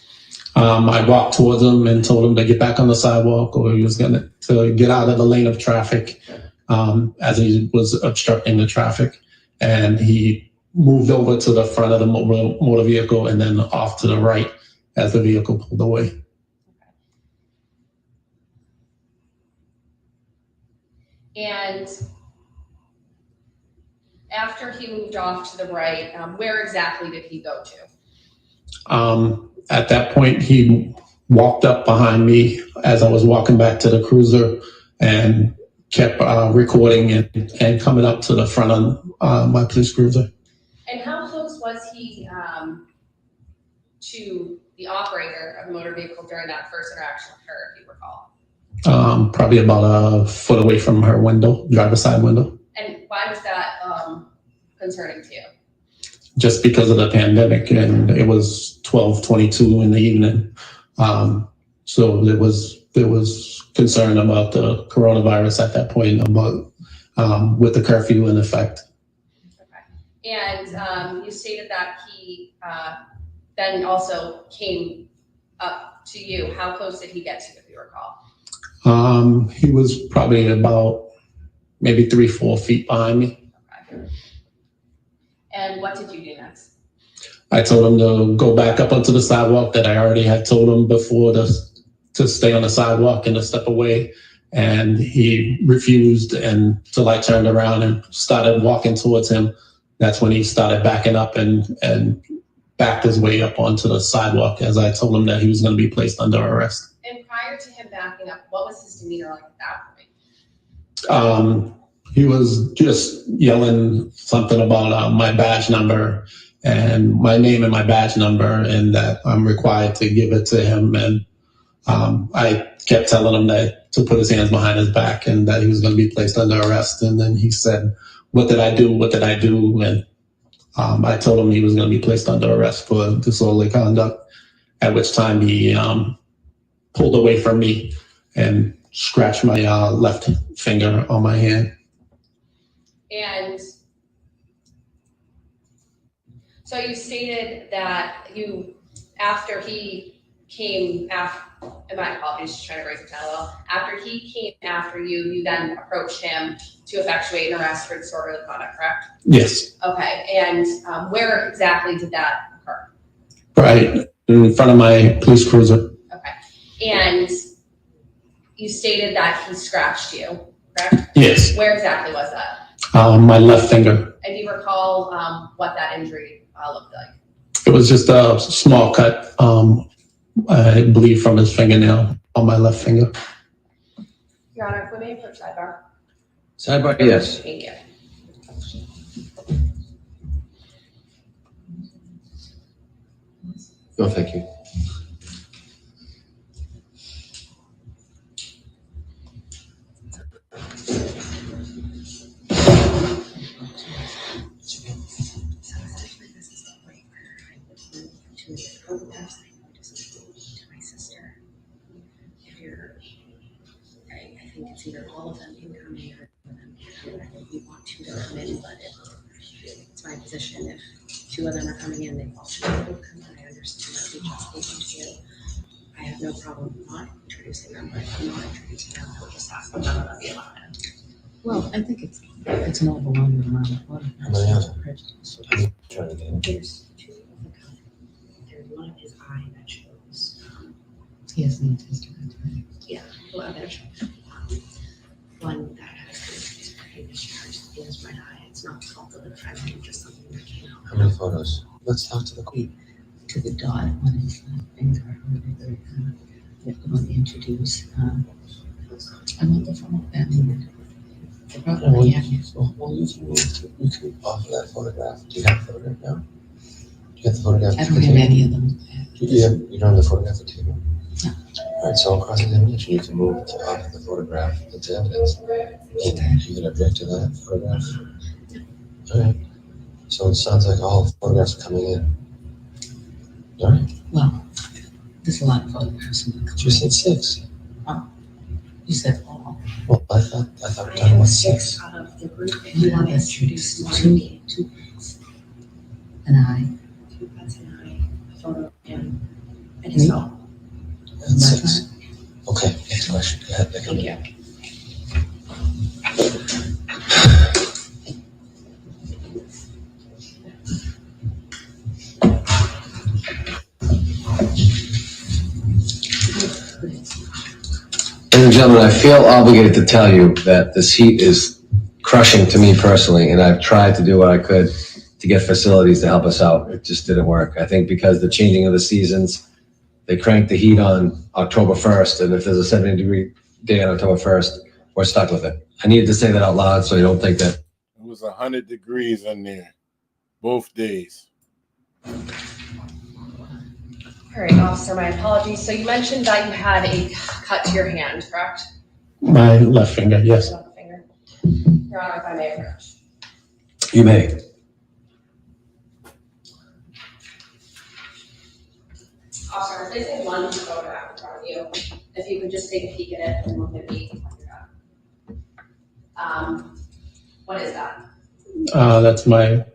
I walked towards him and told him to get back on the sidewalk, or he was going to get out of the lane of traffic as he was obstructing the traffic. And he moved over to the front of the motor vehicle and then off to the right as the vehicle pulled away. And after he moved off to the right, where exactly did he go to? At that point, he walked up behind me as I was walking back to the cruiser and kept recording and coming up to the front of my police cruiser. And how close was he to the operator of the motor vehicle during that first interaction with her, if you recall? Probably about a foot away from her window, driver's side window. And why was that concerning to you? Just because of the pandemic, and it was 12:22 in the evening. So there was concern about the coronavirus at that point, about with the curfew in effect. Okay. And you stated that he then also came up to you. How close did he get to you, if you recall? He was probably about maybe 3-4 feet behind me. Okay. And what did you do next? I told him to go back up onto the sidewalk that I already had told him before to stay on the sidewalk and to step away. And he refused until I turned around and started walking towards him. That's when he started backing up and backed his way up onto the sidewalk as I told him that he was going to be placed under arrest. And prior to him backing up, what was his demeanor like at that point? He was just yelling something about my badge number and my name and my badge number, and that I'm required to give it to him. And I kept telling him that to put his hands behind his back and that he was going to be placed under arrest. And then he said, "What did I do? What did I do?" And I told him he was going to be placed under arrest for disorderly conduct, at which time he pulled away from me and scratched my left finger on my hand. And so you stated that after he came and my apologies, just trying to break it down a little. After he came after you, you then approached him to effectuate an arrest for disorder of the conduct, correct? Yes. Okay, and where exactly did that occur? Right in front of my police cruiser. Okay, and you stated that he scratched you, correct? Yes. Where exactly was that? My left finger. And do you recall what that injury looked like? It was just a small cut, I believe, from his fingernail on my left finger. Your Honor, if we may approach sidebar. Sidebar, yes. Thank you. No, thank you. I think it's either all of them incoming or I think we want two to come in, but it's my position. If two of them are coming in, they all should be able to come in. I understand that we just spoken to you. I have no problem not introducing them, but if I'm not introducing them, I would just ask them none of them be allowed in. Well, I think it's an overwhelming amount of water. How many are there? I'm trying to get in. There's two of the kind. There's one of his eye that shows. He has the intestine, right? Yeah, well, that shows. One that has been discharged. He has red eye. It's not the fault of the defendant, just something that came out. How many photos? Let's talk to the queen. To the dot on his finger, we want to introduce. I want the phone and the problem I have is. Well, you can offer that photograph. Do you have the photograph now? Do you have the photograph? I don't have any of them. You don't have the photograph at the table? No. All right, so on cross-examination, you can move to offer the photograph into evidence. You can object to that photograph? All right. So it sounds like all photographs are coming in. All right. Well, there's a lot of photographs. You said 6. You said all. Well, I thought we're talking about 6. Out of the group, and you want to introduce two pets. An eye. 2 pets and an eye. A photo of him. And his own. That's 6. Okay, next question. Go ahead. Thank you. Ladies and gentlemen, I feel obligated to tell you that this heat is crushing to me personally, and I've tried to do what I could to get facilities to help us out. It just didn't work. I think because the changing of the seasons, they cranked the heat on October 1st, and if there's a 70-degree day on October 1st, we're stuck with it. I needed to say that out loud so you don't think that. It was 100 degrees in there, both days. All right, officer, my apologies. So you mentioned that you had a cut to your hand, correct? My left finger, yes. Left finger. Your Honor, if I may approach. You may. Officer, I'm placing one photograph in front of you. If you could just take a peek at it and look at me. What is that? That's my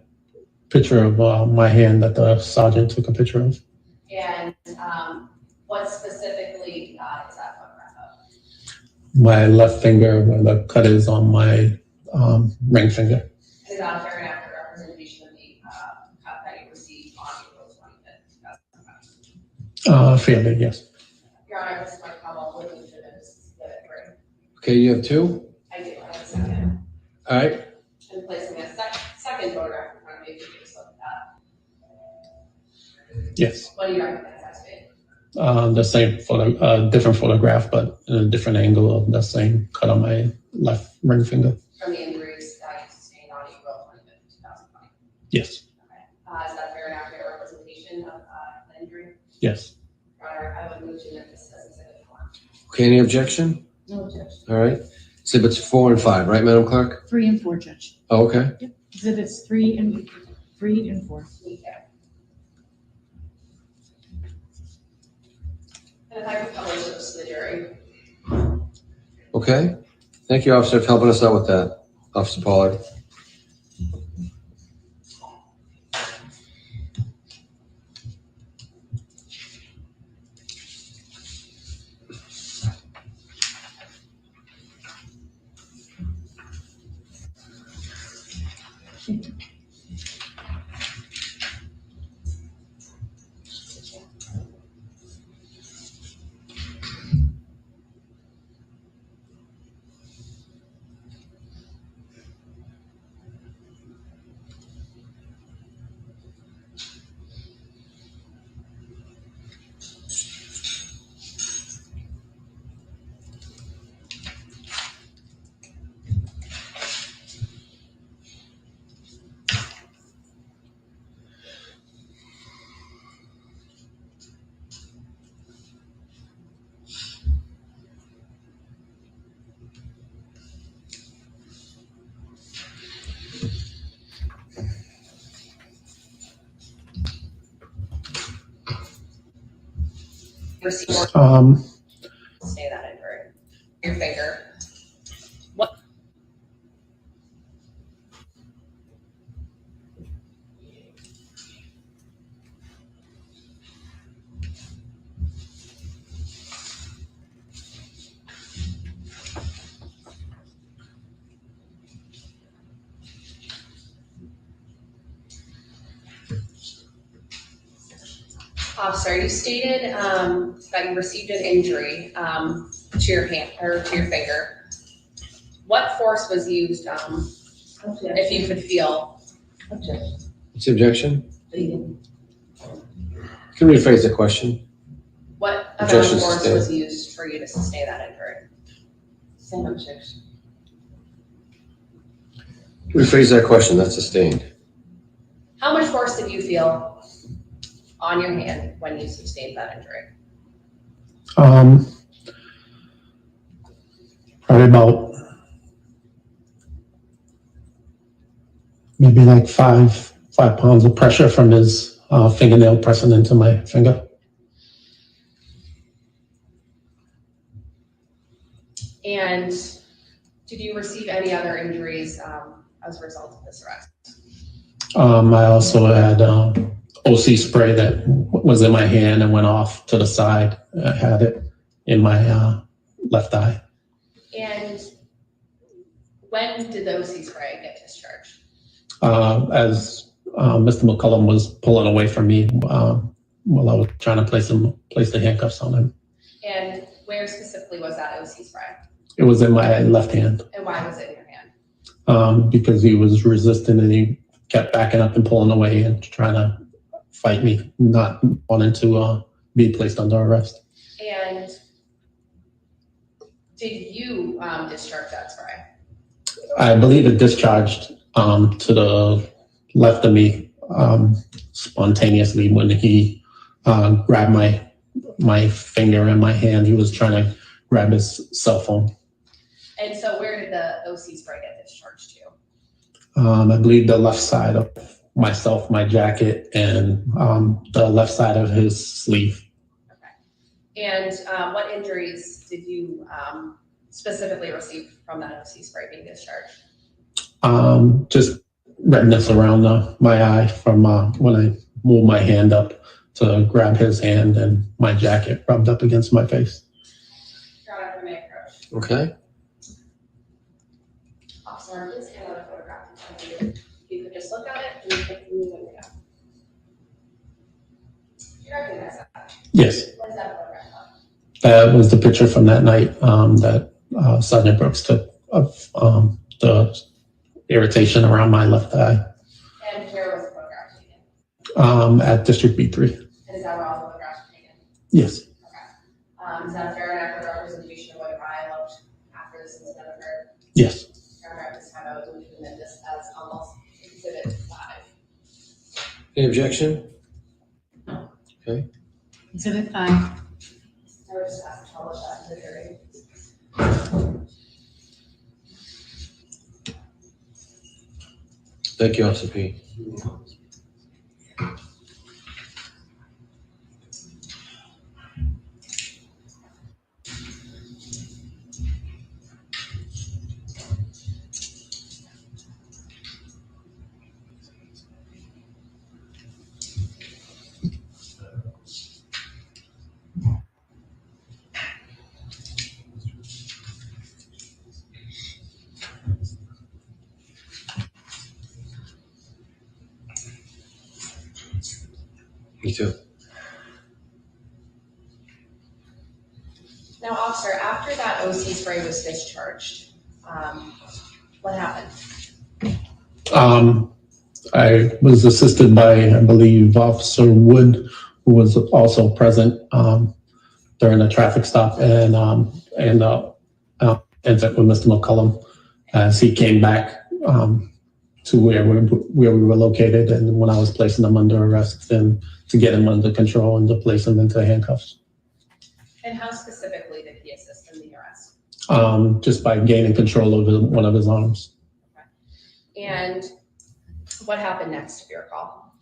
picture of my hand that the sergeant took a picture of. And what specifically is that photograph of? My left finger where the cut is on my ring finger. Is that a fair and accurate representation of the cut that you received on April 25th, 2005? Fairly, yes. Your Honor, this is my comment with the exhibit 3. Okay, you have 2? I do, I have a second. All right. I'm placing a second photograph in front of me, if you could just look at that. Yes. What do you recognize that to be? The same photo, different photograph, but in a different angle of the same cut on my left ring finger. From the injuries that you sustained on April 25th, 2020? Yes. Okay. Is that a fair and accurate representation of the injury? Yes. Your Honor, I would move to admit this as exhibit 4. Okay, any objection? No objection. All right. Exhibits 4 and 5, right, Madam Clerk? 3 and 4, Judge. Oh, okay. Exhibits 3 and 4. Thank you. And if I could publish this to the jury. Okay. Thank you, officer, for helping us out with that, Officer Pollard. Say that injury. Your finger. Officer, you stated that you received an injury to your hand or to your finger. What force was used, if you could feel? What's the objection? You can rephrase the question. What amount Objection of force sustained. was used for you to sustain that injury? Same objection. Rephrase that question. That's sustained. How much force did you feel on your hand when you sustained that injury? Probably about maybe like 5 pounds of pressure from his fingernail pressing into my finger. And did you receive any other injuries as a result of this arrest? I also had OC spray that was in my hand and went off to the side. I had it in my left eye. And when did the OC spray get discharged? As Mr. McCullum was pulling away from me while I was trying to place the handcuffs on him. And where specifically was that OC spray? It was in my left hand. And why was it in your hand? Because he was resisting and he kept backing up and pulling away and trying to fight me, not wanting to be placed under arrest. And did you discharge that spray? I believe it discharged to the left of me spontaneously when he grabbed my finger and my hand. He was trying to grab his cell phone. And so where did the OC spray get discharged to? I believe the left side of myself, my jacket, and the left side of his sleeve. Okay. And what injuries did you specifically receive from that OC spray being discharged? Just redness around my eye from when I moved my hand up to grab his hand and my jacket rubbed up against my face. Okay. Officer, please hand out a photograph. If you could just look at it and take the move it up. You recognize that? Yes. What is that photograph of? That was the picture from that night that Sergeant Brooks took of the irritation around my left eye. And where was the photograph taken? At District B3. And is that where all the photographs were taken? Yes. Okay. Is that a fair and accurate representation of what your eye looked after this incident occurred? Yes. At this time, I would leave this as almost exhibit 5. Any objection? Okay. Exhibit 5. I would just ask to publish that to the jury. Thank you, Officer P. You too. Now, officer, after that OC spray was discharged, what happened? I was assisted by, I believe, Officer Wood, who was also present during a traffic stop and incident with Mr. McCullum as he came back to where we were located, and when I was placing him under arrest and to get him under control and to place him into handcuffs. And how specifically did he assist in the arrest? Just by gaining control over one of his arms. Okay. And what happened next, if you recall?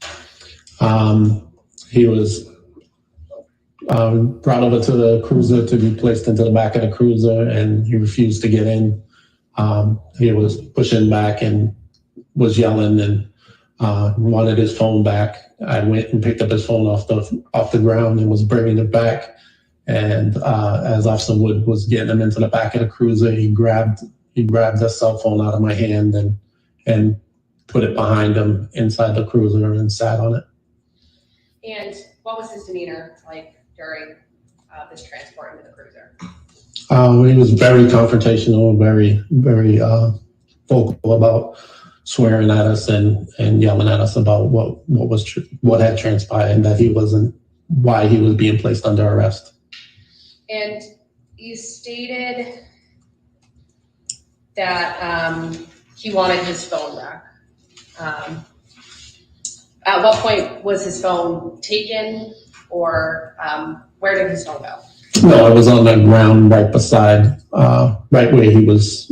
He was brought over to the cruiser to be placed into the back of the cruiser, and he refused to get in. He was pushing back and was yelling and wanted his phone back. I went and picked up his phone off the ground and was bringing it back. And as Officer Wood was getting him into the back of the cruiser, he grabbed the cell phone out of my hand and put it behind him inside the cruiser and sat on it. And what was his demeanor like during this transport into the cruiser? He was very confrontational, very, very vocal about swearing at us and yelling at us about what had transpired and that he wasn't, why he was being placed under arrest. And you stated that he wanted his phone back. At what point was his phone taken, or where did his phone go? No, it was on the ground right beside, right where he was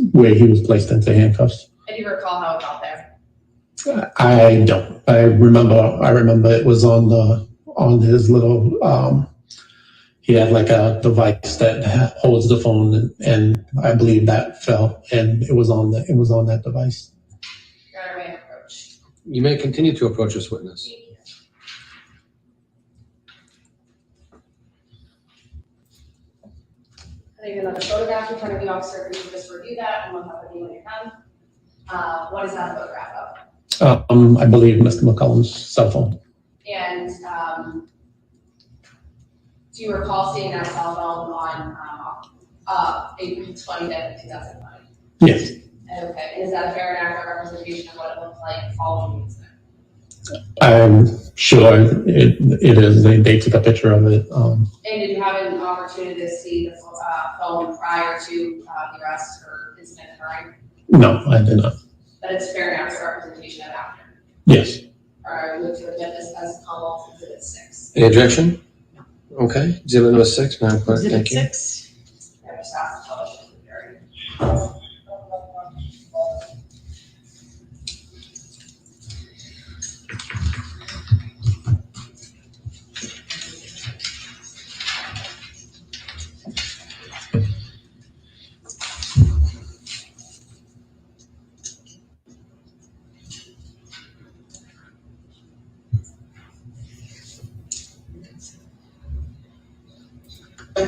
placed into handcuffs. And do you recall how it got there? I don't. I remember it was on his little. He had like a device that holds the phone, and I believe that fell, and it was on that device. Your Honor, may I approach? You may continue to approach this witness. I think another photograph in front of the officer. Could you just review that, and we'll have it when you're done. What is that photograph of? I believe Mr. McCullum's cell phone. And do you recall seeing that cell phone on April 20th, 2020? Yes. Okay, and is that a fair and accurate representation of what it looked like following the incident? I'm sure it is. They took a picture of it. And did you have an opportunity to see the phone prior to the arrest or incident occurring? No, I did not. But it's a fair and accurate representation of after. Yes. All right, we move to admit this as Commonwealth Exhibit 6. Any objection? Okay. Exhibit number 6, Madam Clerk. Thank you. I just asked the television hearing.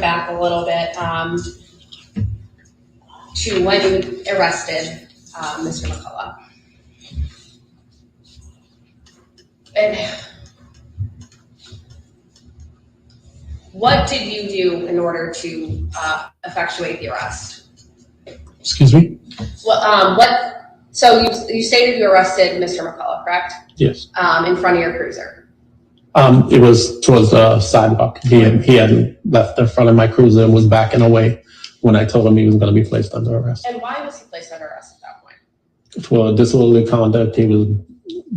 Back a little bit to when you arrested Mr. McCullough. And what did you do in order to effectuate the arrest? Excuse me? Well, so you stated you arrested Mr. McCullough, correct? Yes. In front of your cruiser. It was towards the sidewalk. He had left the front of my cruiser and was backing away when I told him he was going to be placed under arrest. And why was he placed under arrest at that point? For disorderly conduct. He was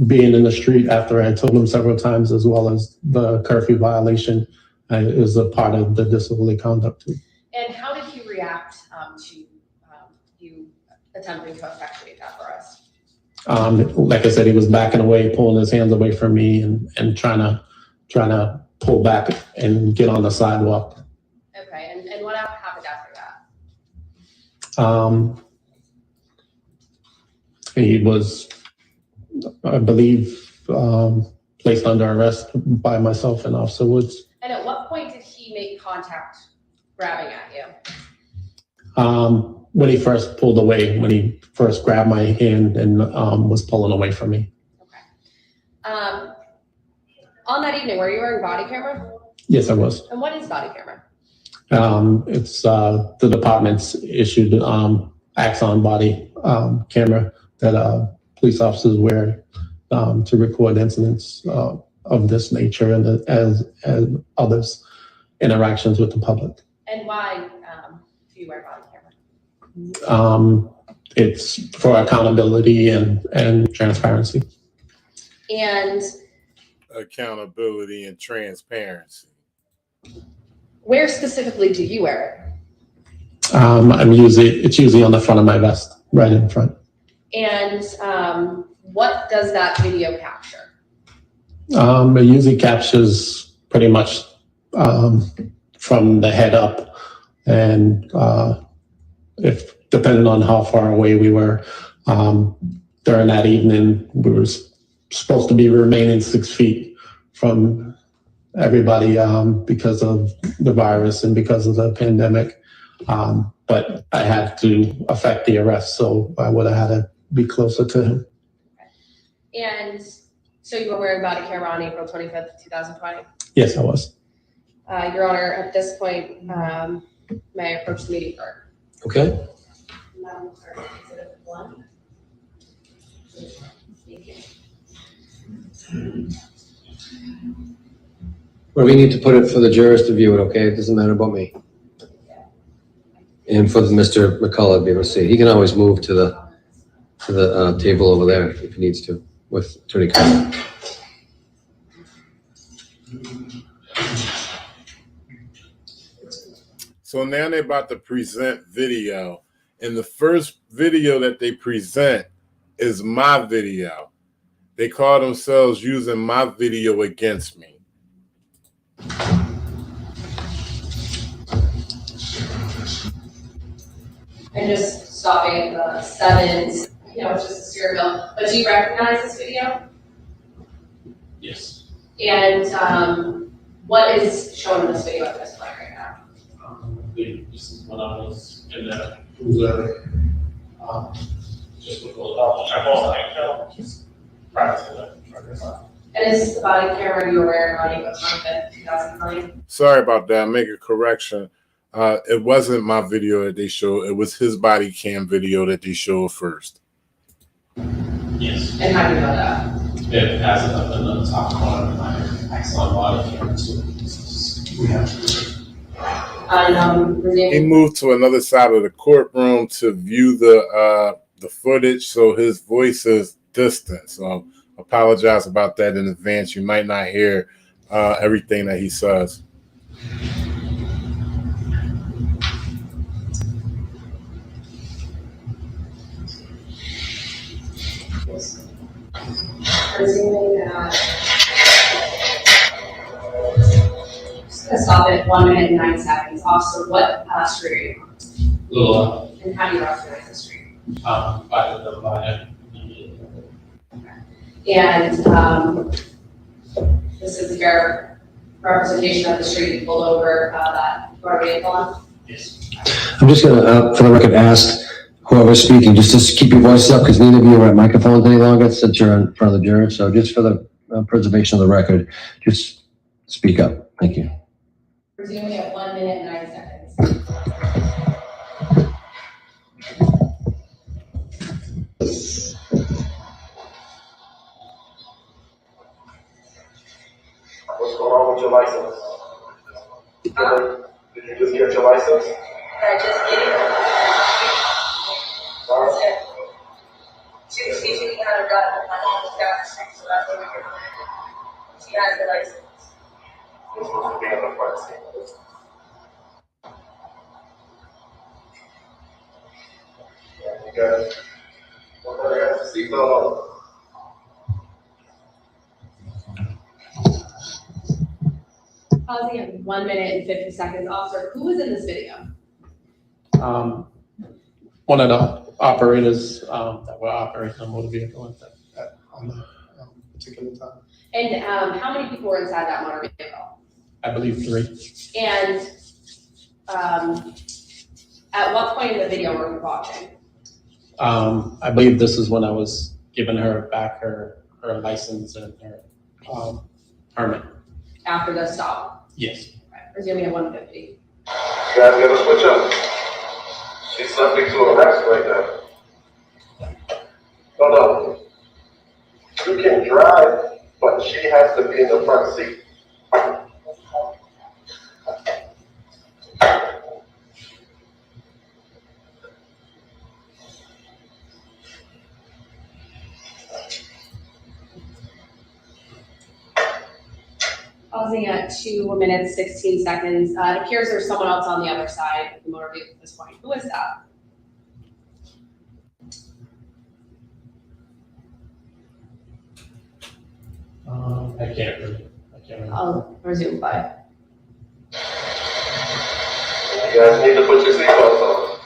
being in the street after I told him several times, as well as the curfew violation is a part of the disorderly conduct too. And how did he react to you attempting to effectuate that arrest? Like I said, he was backing away, pulling his hands away from me and trying to pull back and get on the sidewalk. Okay, and what happened after that? He was, I believe, placed under arrest by myself and Officer Woods. And at what point did he make contact grabbing at you? When he first pulled away, when he first grabbed my hand and was pulling away from me. Okay. On that evening, were you wearing body camera? Yes, I was. And what is body camera? It's the department's issued Axon body camera that police officers wear to record incidents of this nature and as others interactions with the public. And why do you wear body camera? It's for accountability and transparency. And accountability and transparency. Where specifically do you wear it? It's usually on the front of my vest, right in front. And what does that video capture? It usually captures pretty much from the head up, and if depending on how far away we were during that evening, we were supposed to be remaining 6 feet from everybody because of the virus and because of the pandemic. But I had to affect the arrest, so I would have had to be closer to him. And so you were wearing body camera on April 25th, 2020? Yes, I was. Your Honor, at this point, may I approach the meeting clerk? Okay. Madam Clerk, Exhibit 1. Thank you. Well, we need to put it for the jurors to view it, okay? It doesn't matter about me. And for Mr. McCullough to be able to see it. He can always move to the table over there if he needs to with Attorney Cullen. So now they're about to present video. And the first video that they present is my video. They call themselves using my video against me. And just stopping at the 7s, it's just a steering wheel. But do you recognize this video? Yes. And what is shown in this video at this point right now? This is when I was in the cruiser, just before just practicing that. And is this the body camera you were wearing on April 25th, 2020? Sorry about that. Make a correction. It wasn't my video that they showed. It was his body cam video that they showed first. Yes. And how do you know that? It has it up in the top corner of my Axon body camera too. We have to. He moved to another side of the courtroom to view the footage, so his voice is distant. So apologize about that in advance. You might not hear everything that he says. Presuming just gonna stop at 1 minute and 9 seconds. Officer, what street are you on? Little And how do you recognize the street? by the by. And this is your representation of the street you pulled over that motor vehicle on? Yes. I'm just going to, for the record, ask whoever's speaking, just to keep your voice up because neither of you are at microphones any longer since you're in front of the jury. So just for the preservation of the record, just speak up. Thank you. Presuming at 1 minute and 9 seconds. What's going on with your license? Did you just get your license? I just did it. Sorry? She was teaching me how to drive. My mom was down the street, so that's what we were doing. She has the license. You're supposed to be on the front seat. Yeah, you got it. Okay, I have the seatbelt on. Pausing at 1 minute and 50 seconds. Officer, who was in this video? One of the operators that were operating a motor vehicle on the particular time. And how many people were inside that motor vehicle? I believe 3. And at what point in the video were you watching? I believe this is when I was giving her back her license and her Permit, after the stop. yes. Resuming at 1:50. You guys gotta switch up. She's subject to arrest right now. No. You can drive, but she has to be in the front seat. Pausing at 2 minutes, 16 seconds. It appears there's someone else on the other side of the motor vehicle at this point. Who is that? I can't remember. I'll resume play. You guys need to put your seatbelts on.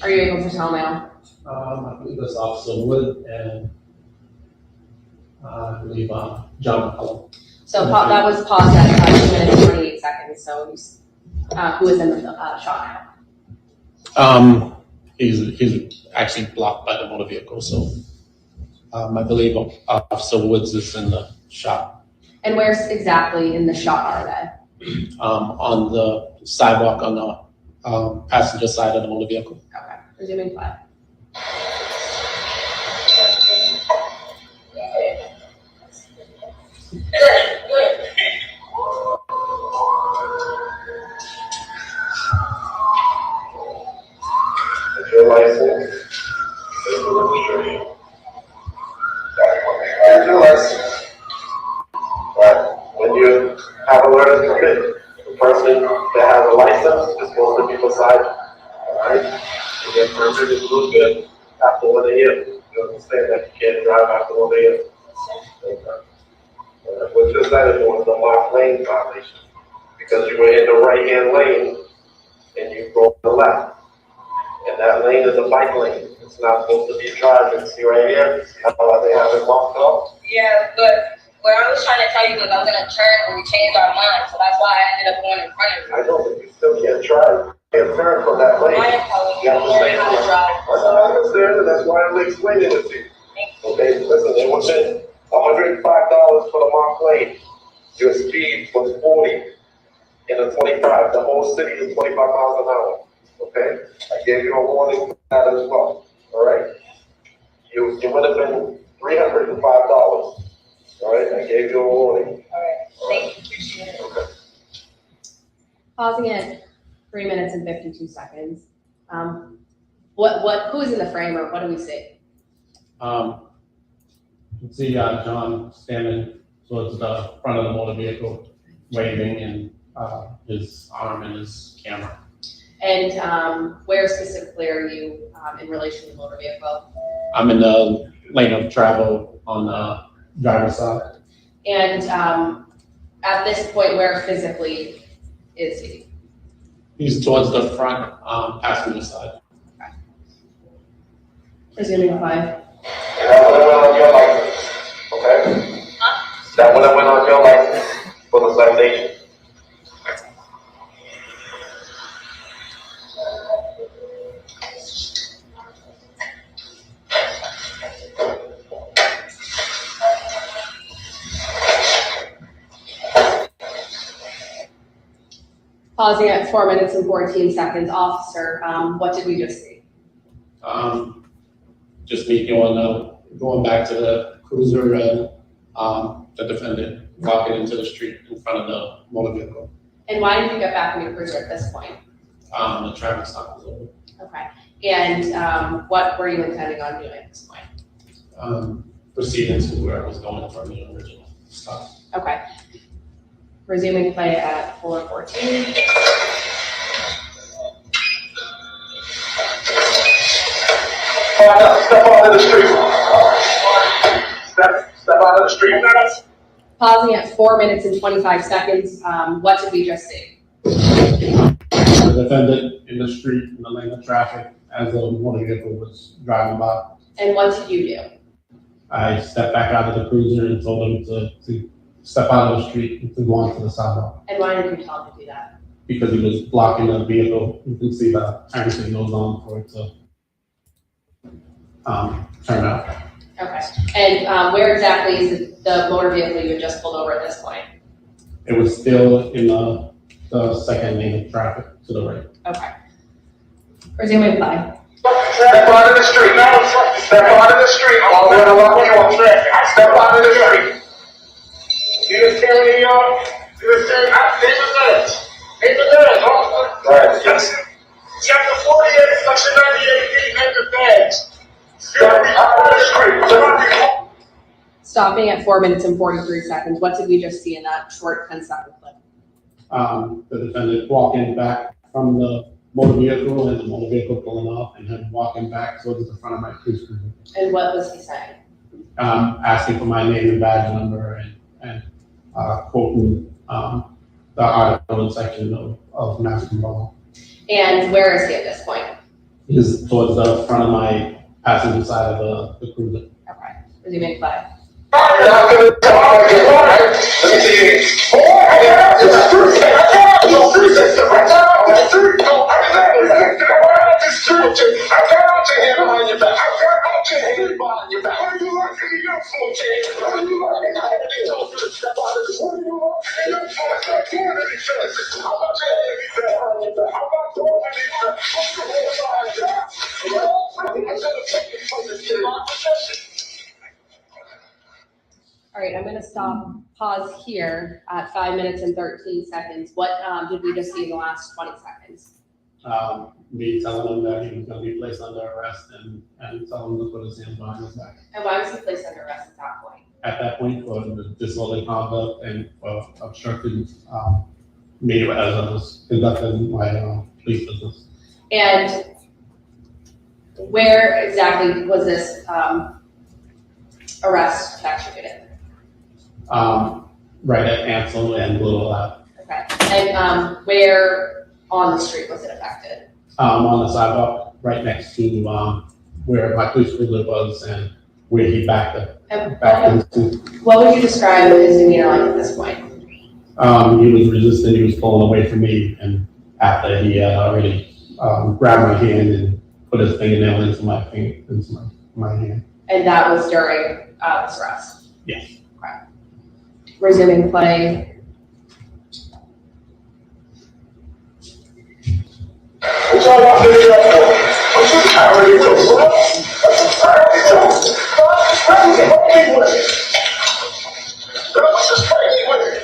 Are you able to tell now? I believe it's Officer Wood and I believe John McCullough. So that was paused at 2 minutes, 28 seconds. So who is in the shot now? He's actually blocked by the motor vehicle, so I believe Officer Woods is in the shop. And where's exactly in the shot are they? On the sidewalk on the passenger side of the motor vehicle. Okay, resuming play. Your license, and your registration. And your license. But when you have a learner's permit, the person that has a license is supposed to be beside you. Alright? And your permit is good after 1 a.m. You understand that you can't drive after 1 a.m. What you're saying was a marked lane violation. Because you were in the right-hand lane and you go to the left. And that lane is a bike lane. It's not supposed to be driving. See right here? See how they have it marked off? Yeah, but what I was trying to tell you was I was gonna turn and we changed our minds, so that's why I ended up going in front of you. I know, but you still can't drive. You can't turn from that lane. I am telling you, You have to stay how to there. drive. I understand, and that's why I'm explaining it to you. Okay, listen, it was $105 for the marked lane. Your speed was 40 in a 25. The whole city is 25 miles an hour. Okay, I gave you a warning for that as well. All right, you would have been $305. All right, I gave you a warning. All right, thank you. Okay. Pausing at 3 minutes and 52 seconds. Who is in the frame or what do we see? You can see John standing towards the front of the motor vehicle, waving and his arm and his camera. And where specifically are you in relation to the motor vehicle? I'm in the lane of travel on the driver's side. And at this point, where physically is he? He's towards the front passenger side. Resuming play. And that would have went on your license. Okay. That would have went on your license for the citation. Pausing at 4 minutes and 14 seconds. Officer, what did we just see? Just me going back to the cruiser and the defendant walking into the street in front of the motor vehicle. And why did you get back in your cruiser at this point? The traffic stop was over. Okay. And what were you intending on doing at this point? Proceeding to where I was going from the original stop. Okay. Resuming play at 4:14. Step out of the street. Step out of the street. Pausing at 4 minutes and 25 seconds. What did we just see? The defendant in the street in the lane of traffic as the motor vehicle was driving by. And what did you do? I stepped back out of the cruiser and told him to step out of the street and to go onto the sidewalk. And why did you tell him to do that? because he was blocking the vehicle. You can see the turn signals on for it to turn out. Okay. And where exactly is the motor vehicle you had just pulled over at this point? It was still in the second lane of traffic to the right. Okay. Resuming play. Step out of the street. Step out of the street. I'm gonna lock you on traffic. Step out of the street. You just tell me, you just tell me, name the badge, officer. Right. Yes. Chapter 48, section 98, name the badge. Step out of the street. Stopping at 4 minutes and 43 seconds. What did we just see in that short 10-second clip? The defendant walking back from the motor vehicle and the motor vehicle pulling off and him walking back towards the front of my police cruiser. And what was he saying? Asking for my name and badge number and quoting the article and section of Master law. And where is he at this point? He's towards the front of my passenger side of the cruiser. Okay. Resuming play. Let me see you. All right, I'm going to pause here at 5 minutes and 13 seconds. What did we just see in the last 20 seconds? Me telling him that he was going to be placed under arrest and telling him to put his hands behind his back. And why was he placed under arrest at that point? At that point, for the disorderly conduct and obstructing me as I was conducting my police business. And where exactly was this arrest executed? Right at Ansel and Little Lab. Okay. And where on the street was it affected? On the sidewalk, right next to where my police cruiser was and where he backed up. What would you describe his demeanor like at this point? He was resistant. He was pulling away from me, and after he had already grabbed my hand and put his fingernail into my hand. And that was during this arrest? Yes. Okay. Resuming play. What y'all want to do that for? I'm so tired of you, bro. What's this crazy with it?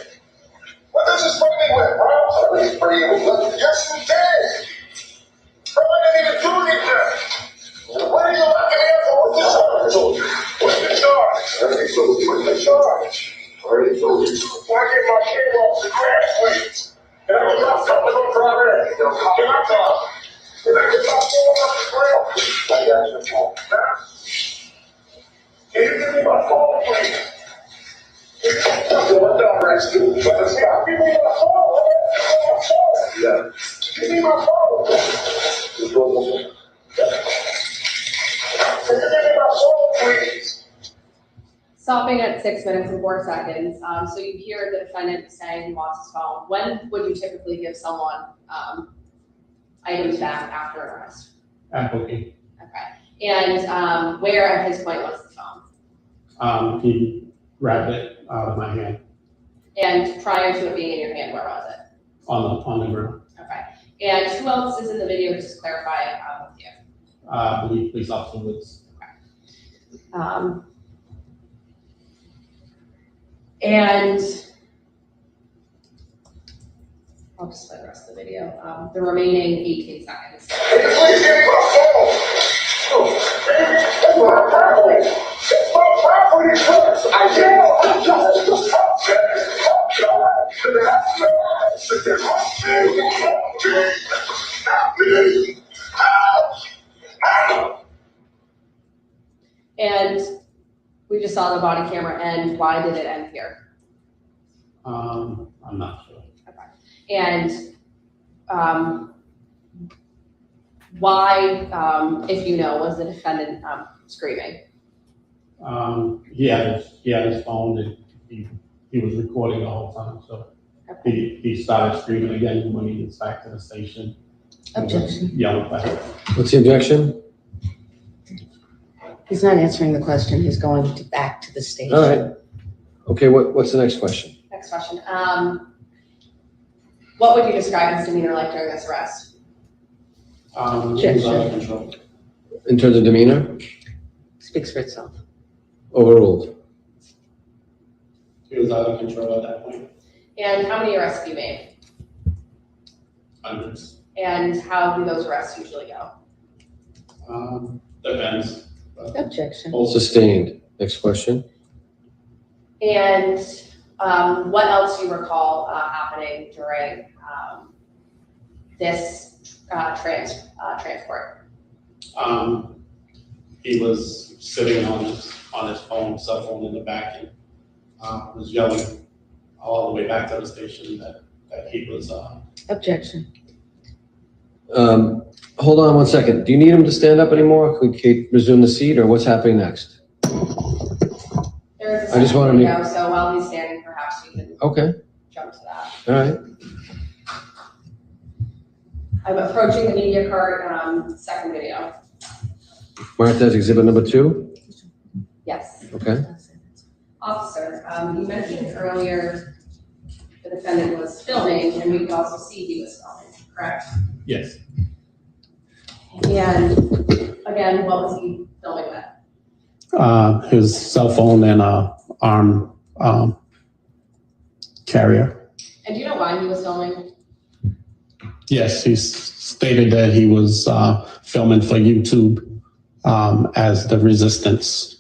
What does this bring me with, bro? What is bringing me with? Yes, you did. Bro, I didn't even do anything. What are you locking me up for? What's the charge? What's the charge? What's the charge? Already told you. Before I get my kid off the grass, please. Can I get my phone on Friday? Can I talk? Can I get my phone off the ground? I got your phone. Can you give me my phone, please? What the rest do? Give me my phone. Yeah. Give me my phone. Can you give me my phone, please? Stopping at 6 minutes and 4 seconds. So you hear the defendant saying he wants his phone. When would you typically give someone items back after an arrest? Okay. Okay. And where at his point was the phone? He grabbed it out of my hand. And prior to it being in your hand, where was it? On the ground. Okay. And who else is in the video, just to clarify with you? I believe police officer Woods. Okay. And I'll just play the rest of the video. The remaining 18 seconds. Please give me my phone. That's my property. That's my property, sir. I And we just saw the body camera end. Why did it end here? I'm not sure. Okay. And why, if you know, was the defendant screaming? He had his phone and he was recording the whole time. So He started screaming again when he gets back to the station. Objection. Yelling back. What's the objection? He's not answering the question. He's going back to the station. All right. Okay, what's the next question? Next question. What would you describe his demeanor like during this arrest? He was out of control. In terms of demeanor? Speaks for itself. Overruled. He was out of control at that point. And how many arrests have you made? Hundreds. And how do those arrests usually go? Depends. Objection. Sustained. Next question. And what else do you recall happening during this transport? He was sitting on his cell phone in the back, and was yelling all the way back to the station that he was. Objection. Hold on 1 second. Do you need him to stand up anymore? Could Kate resume the seat, or what's happening next? There is a I just second wanna video, so while he's standing, perhaps you can Okay. jump to that. All right. I'm approaching the media cart, second video. Martha's exhibit number 2. Yes. Okay. Officer, you mentioned earlier the defendant was filming, and we could also see he was filming, correct? Yes. And again, what was he filming with? His cell phone and arm carrier. And do you know why he was filming? Yes, he stated that he was filming for YouTube as the resistance.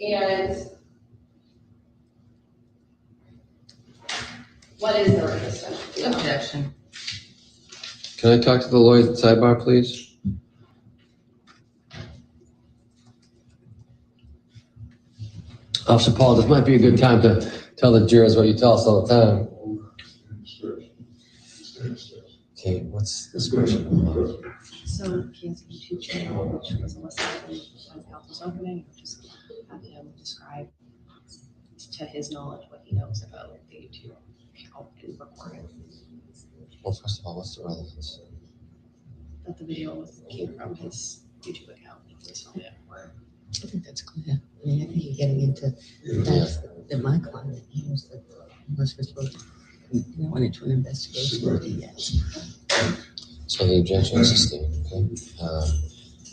And what is the resistance? Objection. Can I talk to the lawyer at the sidebar, please? Officer Paul, this might be a good time to tell the jurors what you tell us all the time. Okay, what's this question? So he has a YouTube channel which was listed when counsel's opening, just have him describe to his knowledge what he knows about the YouTube account and recording. Well, first of all, what's the relevance? That the video came from his YouTube account. I think that's clear. I mean, I think you're getting into that my client knows that was supposed to go into an investigation. Yes. So the objection is sustained, okay?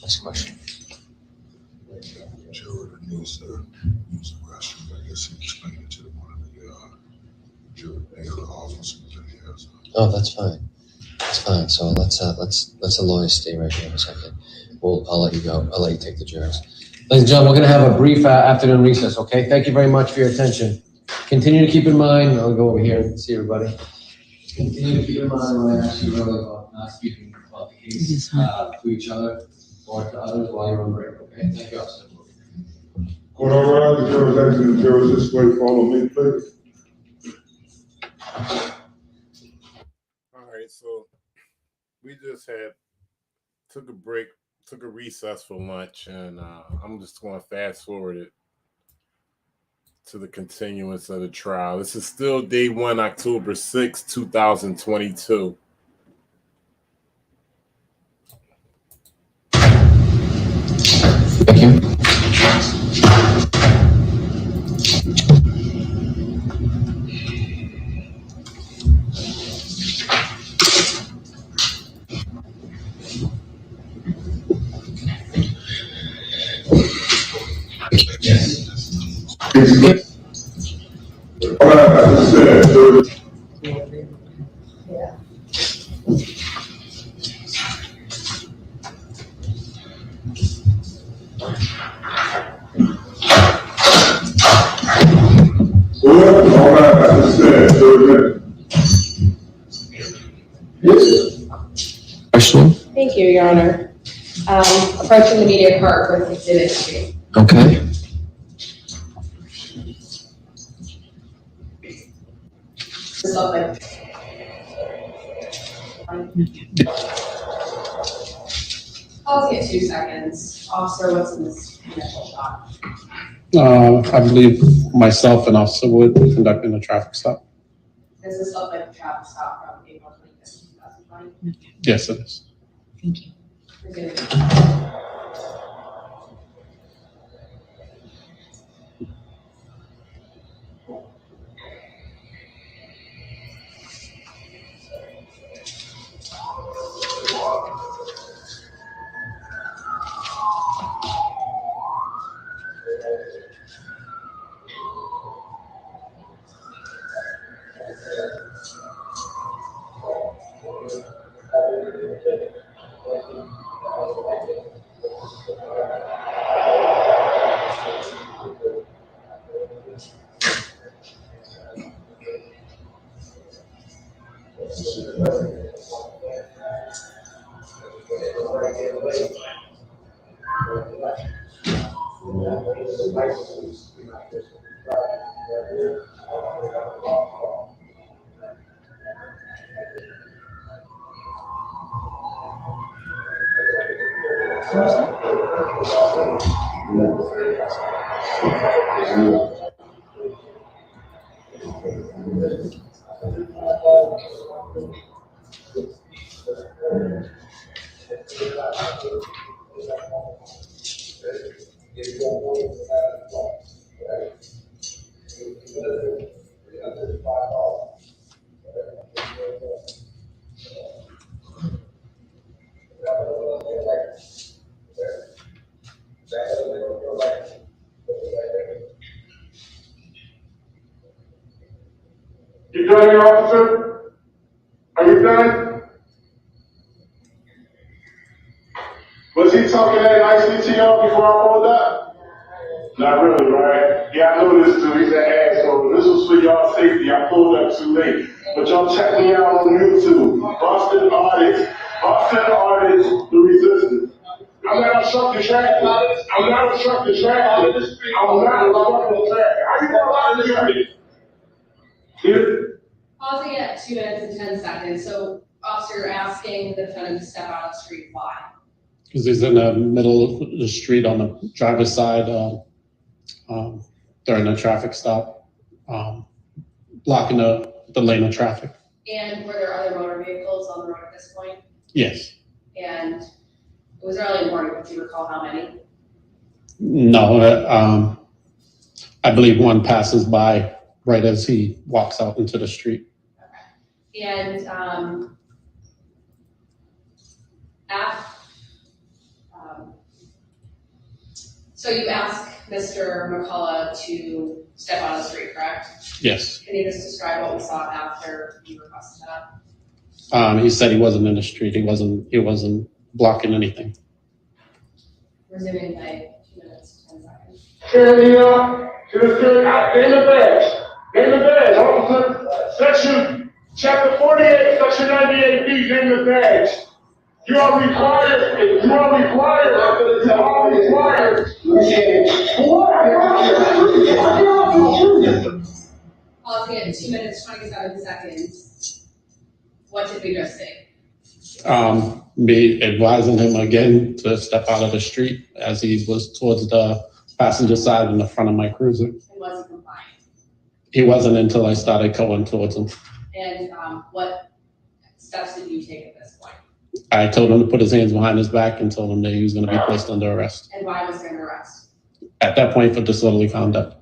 Next question. Juror needs the restroom. I guess he explained it to one of the other officers that he has. Oh, that's fine. That's fine. So let's the lawyers stay right here a second. I'll let you go. I'll let you take the jurors. Ladies and gentlemen, we're going to have a brief afternoon recess, okay? Thank you very much for your attention. Continue to keep in mind, I'll go over here and see everybody. Continue to keep in mind when I ask you earlier about not speaking about the case to each other or to others while you're on break, okay? Thank you, officer. Court order, the jurors exit the jurors this way, follow me, please. All right, so we just took a break, took a recess for lunch, and I'm just going to fast forward it to the continuance of the trial. This is still day 1, October 6, 2022. Thank you. Question? Thank you, Your Honor. Approaching the media cart with exhibit 2. Okay. Pause it 2 seconds. Officer, what's in this initial shot? I believe myself and Officer Wood conducting a traffic stop. Does this look like a traffic stop from April 25th, 2020? Yes, it is. Thank you. You done, your officer? Are you done? Was he talking that nicely to y'all before I pulled up? Not really, right? Yeah, I know this dude, he's an asshole. This was for y'all safety. I pulled up too late. But y'all check me out on YouTube. Boston Artists, The Resistance. I'm not obstructing traffic. I'm not obstructing traffic. I'm not obstructing traffic. How you gonna lie to traffic? Pausing at 2 minutes and 10 seconds. So, officer, you're asking the defendant to step out of the street. Why? Because he's in the middle of the street on the driver's side during a traffic stop, blocking the lane of traffic. And were there other motor vehicles on the road at this point? Yes. And it was early in the morning. Do you recall how many? No, I believe one passes by right as he walks out into the street. Okay. And so you asked Mr. McCullough to step out of the street, correct? Yes. Can you just describe what we saw after you requested that? He said he wasn't in the street. He wasn't blocking anything. Resuming by 2 minutes, 10 seconds. In the badge, officer. Section, chapter 48, section 98B, name the badge. You are required. Pausing at 2 minutes, 27 seconds. What did we just say? Me advising him again to step out of the street as he was towards the passenger side in the front of my cruiser. And was he compliant? He wasn't until I started going towards him. And what steps did you take at this point? I told him to put his hands behind his back and told him that he was going to be placed under arrest. And why was there an arrest? At that point, for disorderly conduct.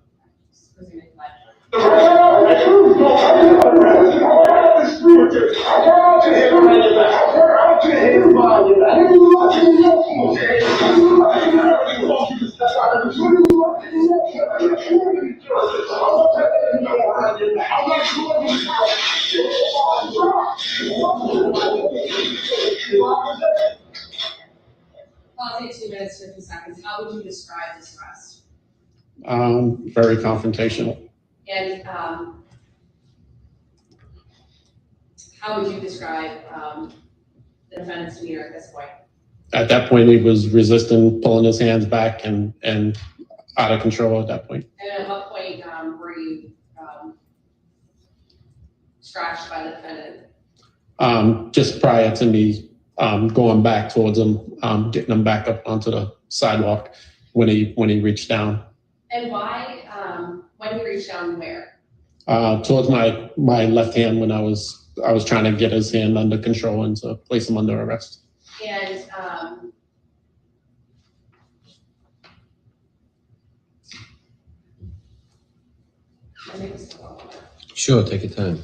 Pausing at 2 minutes, 50 seconds. How would you describe this arrest? Very confrontational. And how would you describe the defendant's demeanor at this point? At that point, he was resisting, pulling his hands back and out of control at that point. And at what point were you scratched by the defendant? Just prior to me going back towards him, getting him back up onto the sidewalk when he reached down. And why, when he reached down where? Towards my left hand when I was trying to get his hand under control and to place him under arrest. And Sure, take your time.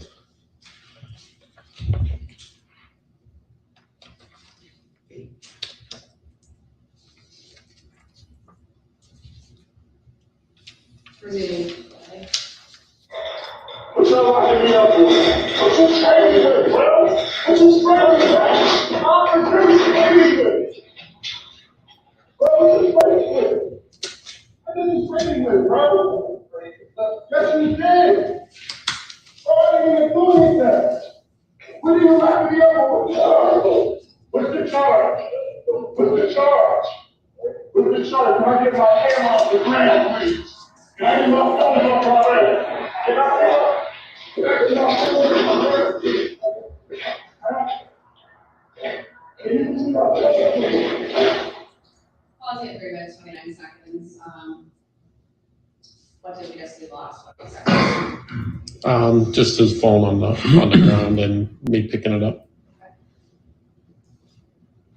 resuming. What y'all locking me up for? What you training with, bro? What you training with? I'm training with. Bro, what you training with? I didn't training with, bro. Yes, you did. Bro, I didn't even do anything. What are you locking me up for? What's the charge? What's the charge? What's the charge? Can I get my hand off the ground, please? Can I get my phone off already? Can I get my phone off already? Pause at 3 minutes, 29 seconds. What did we just do the last 20 seconds? Just his phone on the ground and me picking it up.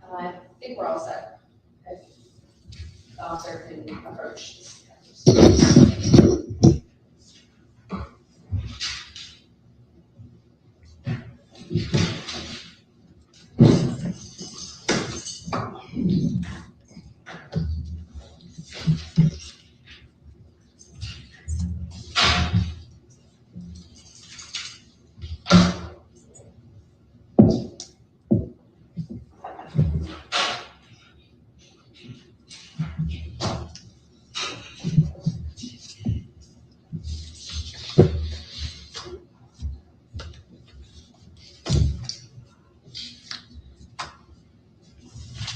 I think we're all set. If the officer can approach.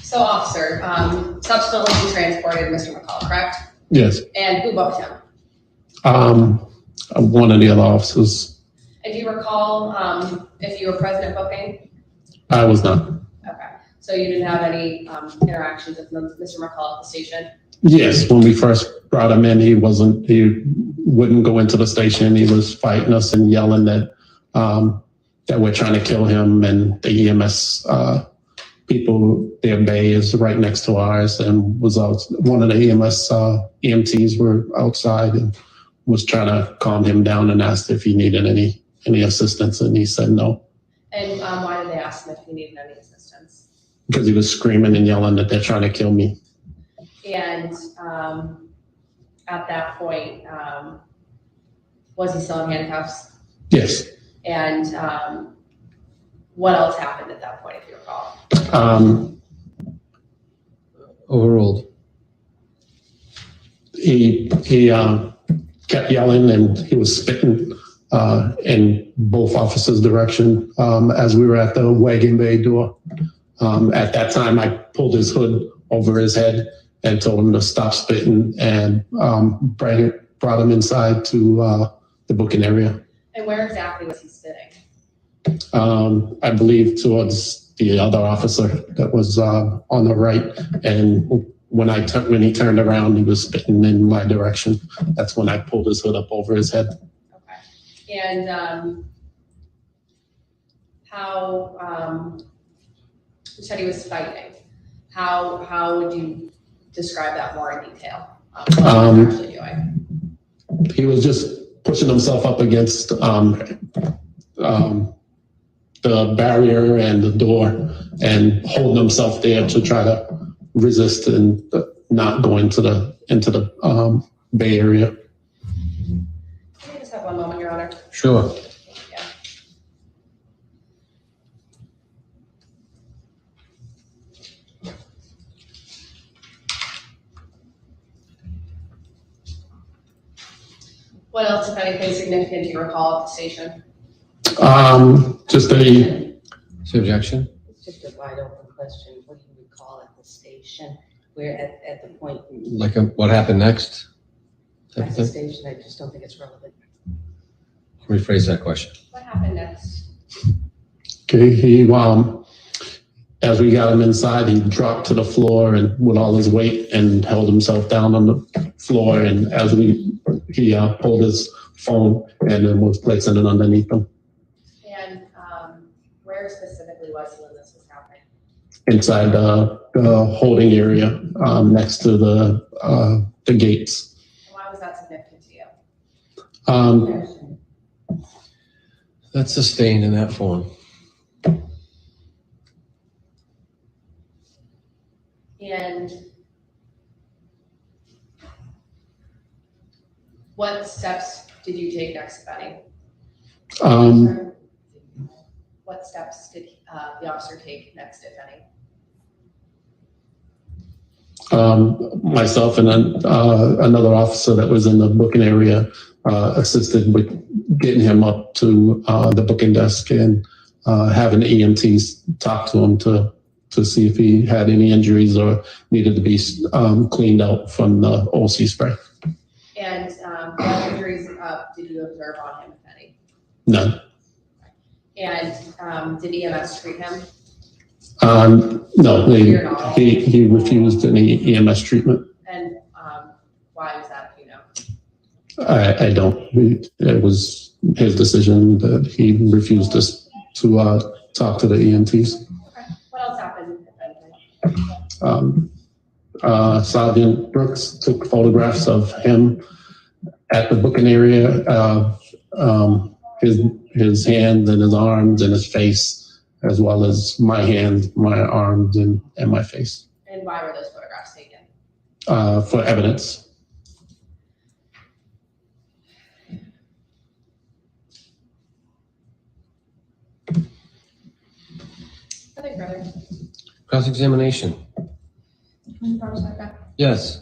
So, officer, subsequently transported Mr. McCall, correct? Yes. And who booked him? One of the other officers. And do you recall if you were present at booking? I was not. Okay. So you didn't have any interactions with Mr. McCall at the station? Yes, when we first brought him in, he wouldn't go into the station. He was fighting us and yelling that we're trying to kill him, and the EMS people, their bay is right next to ours, and was out. One of the EMS EMTs were outside and was trying to calm him down and asked if he needed any assistance, and he said no. And why did they ask him if he needed any assistance? Because he was screaming and yelling that they're trying to kill me. And at that point, was he still in handcuffs? Yes. And what else happened at that point, if you recall? Overruled. He kept yelling and he was spitting in both officers' direction as we were at the wagon bay door. At that time, I pulled his hood over his head and told him to stop spitting and brought him inside to the booking area. And where exactly was he spitting? I believe towards the other officer that was on the right. And when he turned around, he was spitting in my direction. That's when I pulled his hood up over his head. Okay. And how, you said he was fighting. How would you describe that more in detail? What was he actually doing? He was just pushing himself up against the barrier and the door and holding himself there to try to resist and not go into the Bay Area. Can I just have one moment, Your Honor? Sure. What else, if anything, significant do you recall at the station? Just a objection. It's just a wide open question. What do you recall at the station? We're at the point. Like what happened next? At the station, I just don't think it's relevant. Rephrase that question. What happened next? Okay, he as we got him inside, he dropped to the floor and with all his weight and held himself down on the floor. And as he pulled his phone and then was placing it underneath them. And where specifically was he when this was happening? Inside the holding area next to the gates. And why was that significant to you? That's a stain in that form. And what steps did you take next, Benny? What steps did the officer take next, if any? Myself and then another officer that was in the booking area assisted with getting him up to the booking desk and having the EMTs talk to him to see if he had any injuries or needed to be cleaned out from the OC spray. And what injuries did you observe on him, if any? None. And did EMS treat him? No, he refused any EMS treatment. And why was that, do you know? I don't. It was his decision that he refused to talk to the EMTs. Okay. What else happened, if anything? Sergeant Brooks took photographs of him at the booking area, his hands and his arms and his face, as well as my hands, my arms, and my face. And why were those photographs taken? For evidence. Nothing further. Cross-examination. Yes.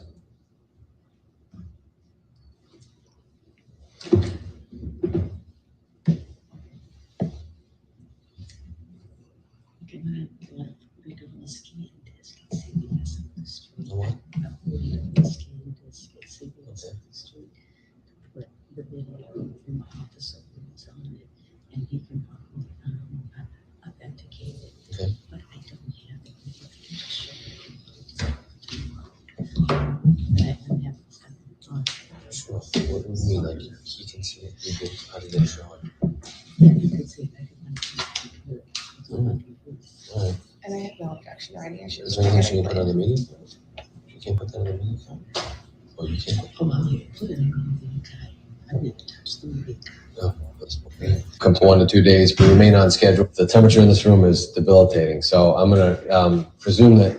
And he can authenticate it. Okay. But I don't have it. But I don't have it. Sure. What do you mean? Like, he can see it? How did they show it? Yeah, you could say everyone can Alright. And I have no objection or any issues. Is there anything she can put on the meeting? You can't put that on the meeting? Oh, you can't? Oh, well, you put it on the card. I didn't touch the meeting. No. Come to 1 to 2 days. We remain on schedule. The temperature in this room is debilitating, so I'm going to presume that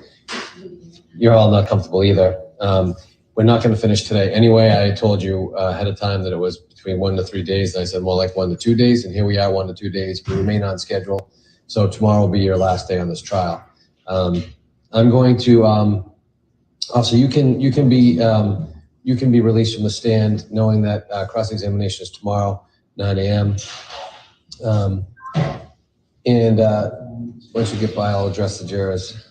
you're all not comfortable either. We're not going to finish today. Anyway, I told you ahead of time that it was between 1 to 3 days, and I said more like 1 to 2 days, and here we are, 1 to 2 days. We remain on schedule, so tomorrow will be your last day on this trial. I'm going to also you can be released from the stand, knowing that cross-examination is tomorrow. 9 a.m. Once you get by, I'll address the jurors.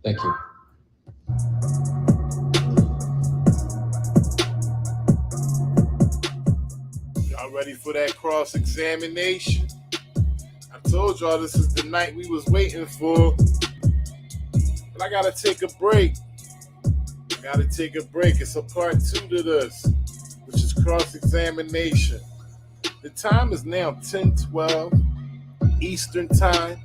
Thank you. Y'all ready for that cross-examination? I told y'all this is the night we was waiting for. But I gotta take a break. It's a part 2 to this, which is cross-examination. The time is now 10:12 Eastern Time,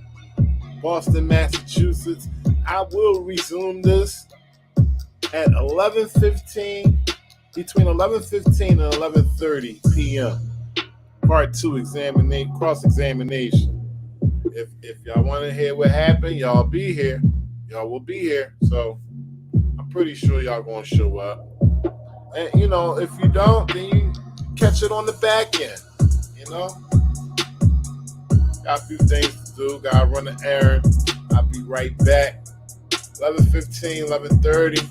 Boston, Massachusetts. I will resume this at 11:15, between 11:15 and 11:30 p.m. Part 2 cross-examination. If y'all want to hear what happened, y'all be here. Y'all will be here, so I'm pretty sure y'all gonna show up. And if you don't, then you catch it on the back end. Got a few things to do. Gotta run an errand. I'll be right back. 11:15, 11:30.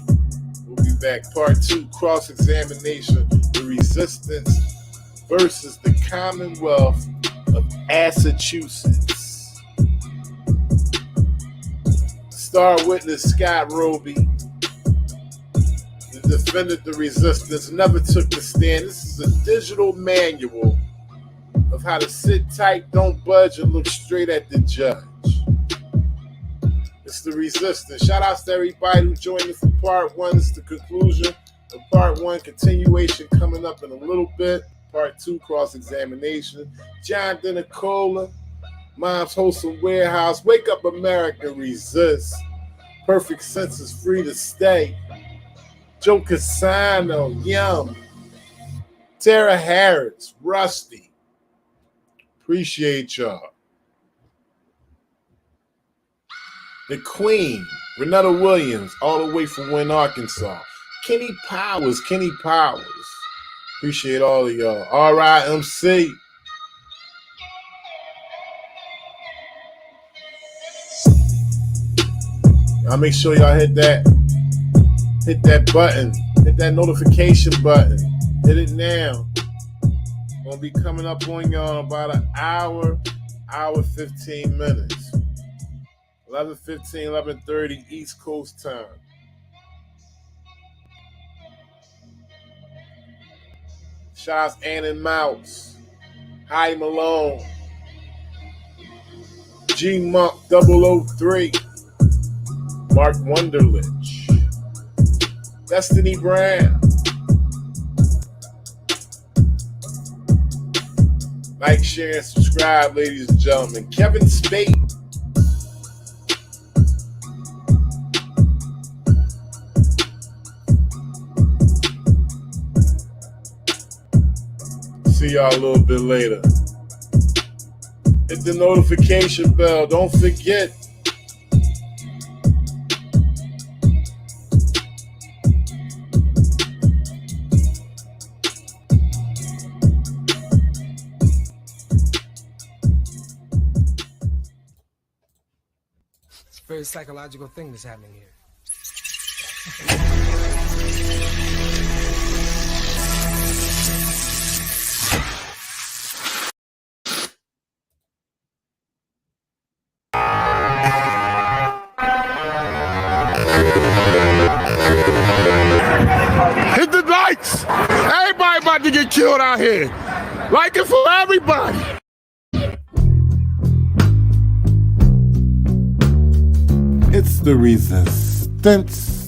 We'll be back. Part 2, cross-examination. The resistance versus the Commonwealth of Assachusetts. Star witness Scott Roby, the defendant, the resistance, never took the stand. This is a digital manual of how to sit tight, don't budge, and look straight at the judge. The It's the resistance. Shout outs to everybody who joined us for part one. This is the conclusion of part one. Continuation coming up in a little bit. Part two, cross-examination. Jonathan Nicola, Mom's Wholesome Warehouse. Wake Up America, resist. Perfect Sense is free to stay. Joe Casano, Yum. Tara Harris, Rusty. Appreciate y'all. The Queen, Renetta Williams, all the way from Wynn, Arkansas. Kenny Powers. Appreciate all of y'all. RIMC. Y'all make sure y'all hit that button. Hit that notification button. Hit it now. Gonna be coming up on y'all in about an hour 15 minutes. 11:15, 11:30 East Coast time. Shouts Ann and Mouse. Hi Malone. G Monk 003. Mark Wunderlich. Destiny Brown. Like, share, and subscribe, ladies and gentlemen. Kevin Spade. See y'all a little bit later. Hit the notification bell. Don't forget. It's a very psychological thing that's happening here. Hit the likes. Everybody about to get killed out here. Like it for everybody. It's the resistance.